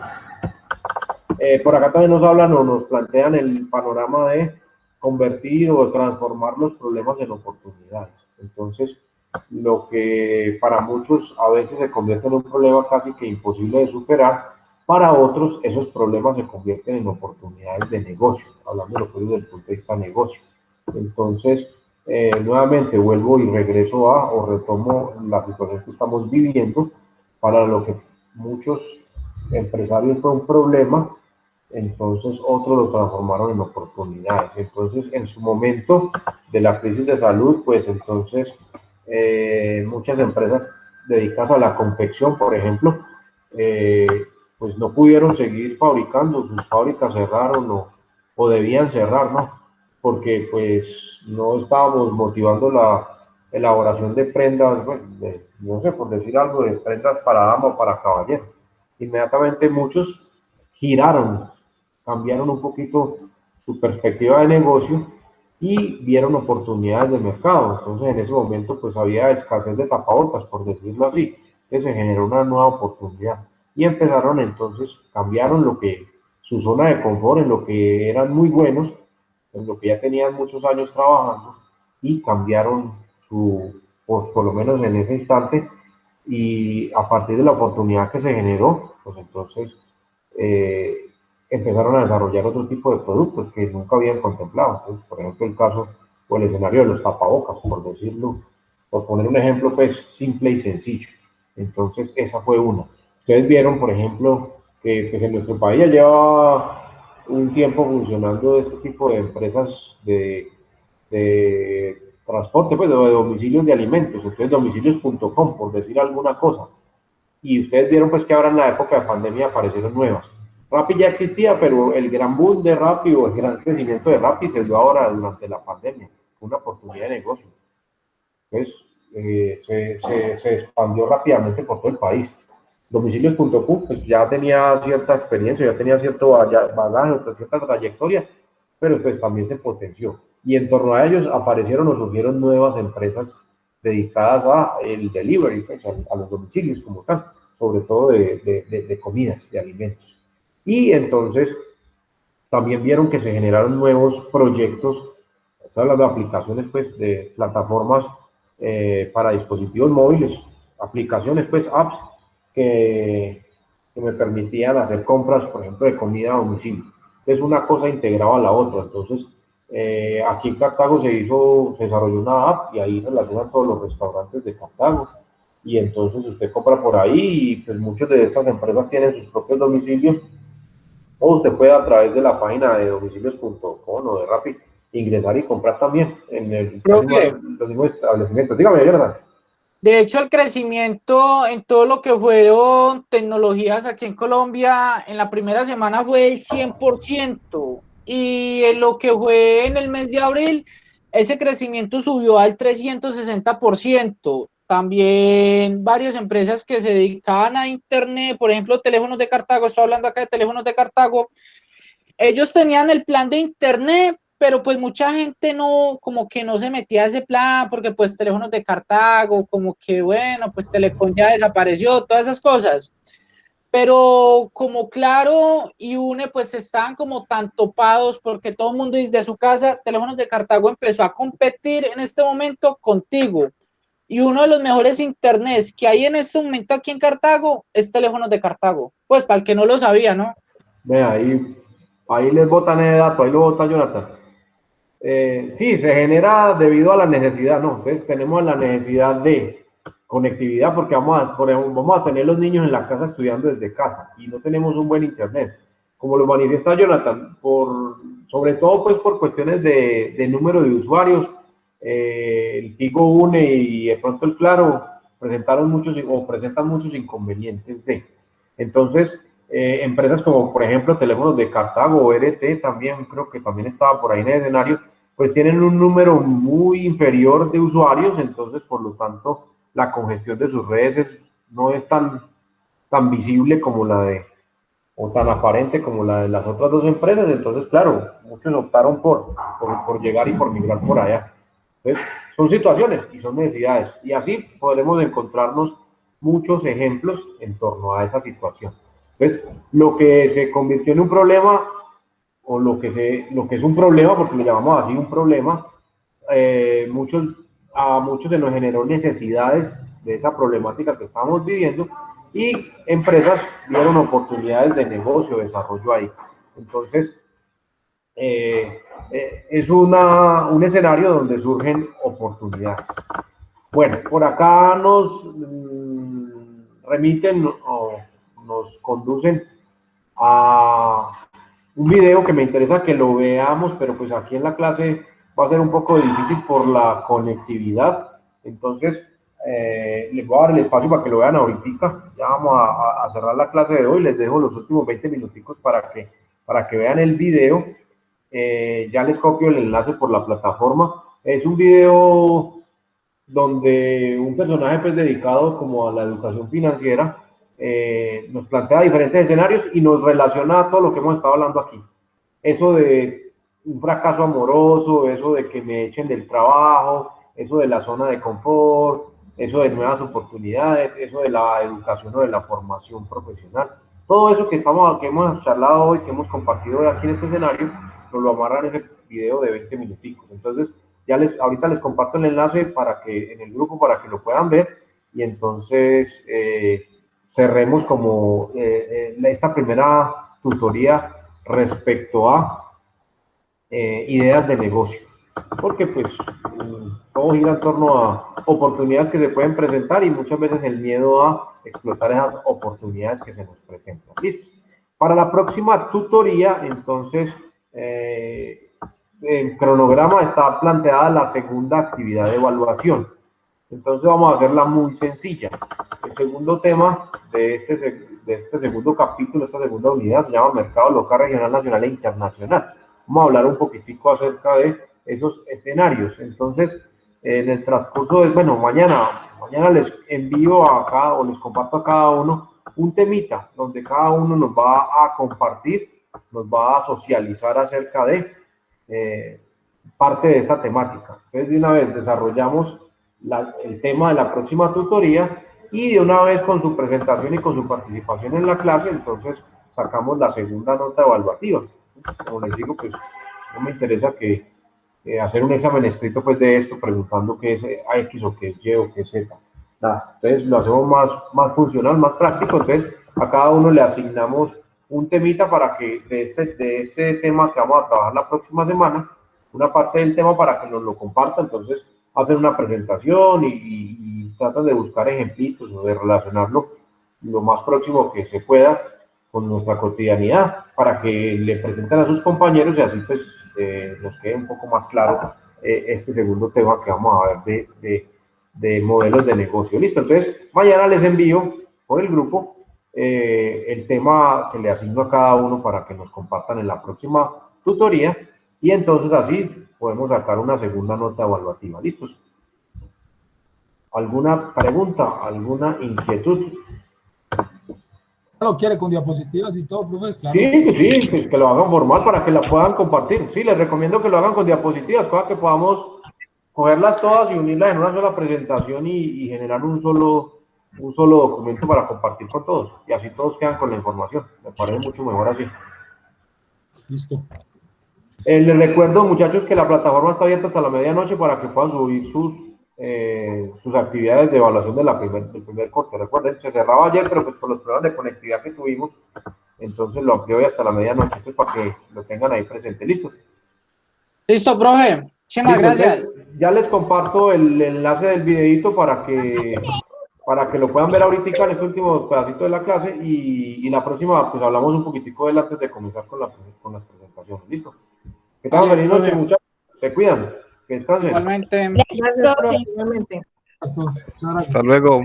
Por acá también nos hablan o nos plantean el panorama de convertir o transformar los problemas en oportunidades. Entonces, lo que para muchos a veces se convierte en un problema casi que imposible de superar, para otros esos problemas se convierten en oportunidades de negocio, hablando de lo que es desde el punto de vista de negocio. Entonces, nuevamente vuelvo y regreso o retomo la situación que estamos viviendo. Para lo que muchos empresarios fue un problema, entonces otros lo transformaron en oportunidades. Entonces, en su momento de la crisis de salud, pues entonces muchas empresas dedicadas a la confección, por ejemplo, pues no pudieron seguir fabricando, sus fábricas cerraron o debían cerrar, ¿no? Porque pues no estábamos motivando la elaboración de prendas, bueno, no sé, por decir algo, de prendas para dama o para caballero. Inmediatamente muchos giraron, cambiaron un poquito su perspectiva de negocio y vieron oportunidades de mercado. Entonces en ese momento pues había escasez de tapabocas, por decirlo así. Entonces se generó una nueva oportunidad y empezaron entonces, cambiaron su zona de confort en lo que eran muy buenos, en lo que ya tenían muchos años trabajando, y cambiaron por lo menos en ese instante, y a partir de la oportunidad que se generó, pues entonces empezaron a desarrollar otro tipo de productos que nunca habían contemplado. Entonces, por ejemplo, el caso o el escenario de los tapabocas, por decirlo, por poner un ejemplo pues simple y sencillo. Entonces, esa fue una. Ustedes vieron, por ejemplo, que pues, en nuestro país ya lleva un tiempo funcionando este tipo de empresas de transporte, pues de domicilios de alimentos, entonces domicilios.com, por decir alguna cosa. Y ustedes vieron pues que ahora en la época de pandemia aparecieron nuevas. Rappi ya existía, pero el gran boom de Rappi o el gran crecimiento de Rappi se dio ahora durante la pandemia, una oportunidad de negocio. Entonces, se expandió rápidamente por todo el país. Domicilios.com pues ya tenía cierta experiencia, ya tenía cierto bagaje, cierta trayectoria, pero pues también se potenció. Y en torno a ellos aparecieron o surgieron nuevas empresas dedicadas a el delivery, pues, a los domicilios como tal, sobre todo de comidas, de alimentos. Y entonces también vieron que se generaron nuevos proyectos, estoy hablando de aplicaciones, pues, de plataformas para dispositivos móviles, aplicaciones, pues, apps que me permitían hacer compras, por ejemplo, de comida a domicilio. Es una cosa integraba a la otra. Entonces, aquí en Cartago se desarrolló una app y ahí relacionan todos los restaurantes de Cartago. Y entonces usted compra por ahí y pues muchas de estas empresas tienen sus propios domicilios, o usted puede a través de la página de domicilios.com o de Rappi ingresar y comprar también en los mismos establecimientos. Dígame, Jonathan. De hecho, el crecimiento en todo lo que fueron tecnologías aquí en Colombia en la primera semana fue el 100%, y en lo que fue en el mes de abril, ese crecimiento subió al 360%. También varias empresas que se dedicaban a Internet, por ejemplo, Teléfonos de Cartago, estoy hablando acá de Teléfonos de Cartago, ellos tenían el plan de Internet, pero pues mucha gente no, como que no se metía a ese plan, porque pues Teléfonos de Cartago, como que bueno, pues Telecom ya desapareció, todas esas cosas. Pero como Claro y UNE pues estaban como tan topados porque todo el mundo desde su casa, Teléfonos de Cartago empezó a competir en este momento contigo. Y uno de los mejores internets que hay en este momento aquí en Cartago es Teléfonos de Cartago. Pues para el que no lo sabía, ¿no? Vea, ahí les botan el dato, ahí lo bota Jonathan. Sí, se genera debido a la necesidad, ¿no? Entonces tenemos la necesidad de conectividad porque por ejemplo, vamos a tener los niños en la casa estudiando desde casa y no tenemos un buen internet. Como lo manifiesta Jonathan, sobre todo pues por cuestiones de número de usuarios, el Tigo Une y de pronto el Claro presentan muchos inconvenientes Entonces, empresas como por ejemplo Teléfonos de Cartago o RT también, creo que también estaba por ahí en el escenario, pues tienen un número muy inferior de usuarios, entonces por lo tanto la congestión de sus redes no es tan visible como o tan aparente como la de las otras dos empresas. Entonces claro, muchos optaron por llegar y por migrar por allá. Entonces, son situaciones y son necesidades, y así podremos encontrarnos muchos ejemplos en torno a esa situación. Entonces, lo que se convirtió en un problema, o lo que es un problema, porque le llamamos así un problema, a muchos se nos generó necesidades de esa problemática que estamos viviendo, y empresas dieron oportunidades de negocio, de desarrollo ahí. Entonces, es un escenario donde surgen oportunidades. Bueno, por acá nos remiten o nos conducen a un video que me interesa que lo veamos, pero pues aquí en la clase va a ser un poco difícil por la conectividad. Entonces, les voy a dar el espacio para que lo vean ahorita. Ya vamos a cerrar la clase de hoy. Les dejo los últimos 20 minuticos para que vean el video. Ya les copio el enlace por la plataforma. Es un video donde un personaje pues dedicado como a la educación financiera nos plantea diferentes escenarios y nos relaciona a todo lo que hemos estado hablando aquí. Eso de un fracaso amoroso, eso de que me echen del trabajo, eso de la zona de confort, eso de nuevas oportunidades, eso de la educación o de la formación profesional. Todo eso que hemos charlado hoy, que hemos compartido hoy aquí en este escenario, nos lo amarran en ese video de 20 minuticos. Entonces, ahorita les comparto el enlace en el grupo para que lo puedan ver, y entonces cerremos como esta primera tutoría respecto a ideas de negocio, porque pues todo gira en torno a oportunidades que se pueden presentar y muchas veces el miedo a explotar esas oportunidades que se nos presentan. Listo. Para la próxima tutoría, entonces, en cronograma está planteada la segunda actividad de evaluación. Entonces vamos a hacerla muy sencilla. El segundo tema de este segundo capítulo, esta segunda unidad, se llama Mercado Local, Regional, Nacional e Internacional. Vamos a hablar un poquitico acerca de esos escenarios. Entonces, en el transcurso mañana les envío o les comparto a cada uno un temita donde cada uno nos va a compartir, nos va a socializar acerca de parte de esta temática. Entonces, de una vez desarrollamos el tema de la próxima tutoría y de una vez con su presentación y con su participación en la clase, entonces sacamos la segunda nota evaluativa. Como les digo, pues no me interesa que hacer un examen escrito pues de esto preguntando qué es X o qué es Y o qué es Z. Nada, entonces lo hacemos más funcional, más práctico. Entonces a cada uno le asignamos un temita para que de este tema que vamos a trabajar la próxima semana, una parte del tema para que nos lo comparta. Entonces hacen una presentación y tratan de buscar ejemplitos o de relacionarlo lo más próximo que se pueda con nuestra cotidianidad para que le presenten a sus compañeros y así pues nos quede un poco más claro este segundo tema que vamos a ver de modelos de negocio. Listo, entonces mañana les envío por el grupo el tema que le asigno a cada uno para que nos compartan en la próxima tutoría y entonces así podemos sacar una segunda nota evaluativa. ¿Listos? ¿Alguna pregunta? ¿Alguna inquietud? Lo quiere con diapositivas y todo, profe, claro. Sí, que lo hagan formal para que la puedan compartir. Sí, les recomiendo que lo hagan con diapositivas, para que podamos cogerlas todas y unirlas en una sola presentación y generar un solo documento para compartir con todos. Y así todos quedan con la información. Me parece mucho mejor así. Listo. Les recuerdo, muchachos, que la plataforma está abierta hasta la medianoche para que puedan subir sus actividades de evaluación del primer corte. Recuerden, se cerraba ayer, pero pues por los problemas de conectividad que tuvimos, entonces lo amplió hoy hasta la medianoche. Esto es para que lo tengan ahí presente. ¿Listo? Listo, profe. Muchísimas gracias. Entonces, ya les comparto el enlace del videito para que lo puedan ver ahorita en este último pedacito de la clase y la próxima pues hablamos un poquitico de él antes de comenzar con las presentaciones. ¿Listo? Que tengan Vale, feliz noche, profe. muchachos. Se cuidan. Que descansen. Igualmente. Gracias, profe, igualmente. Muchas gracias. Hasta luego.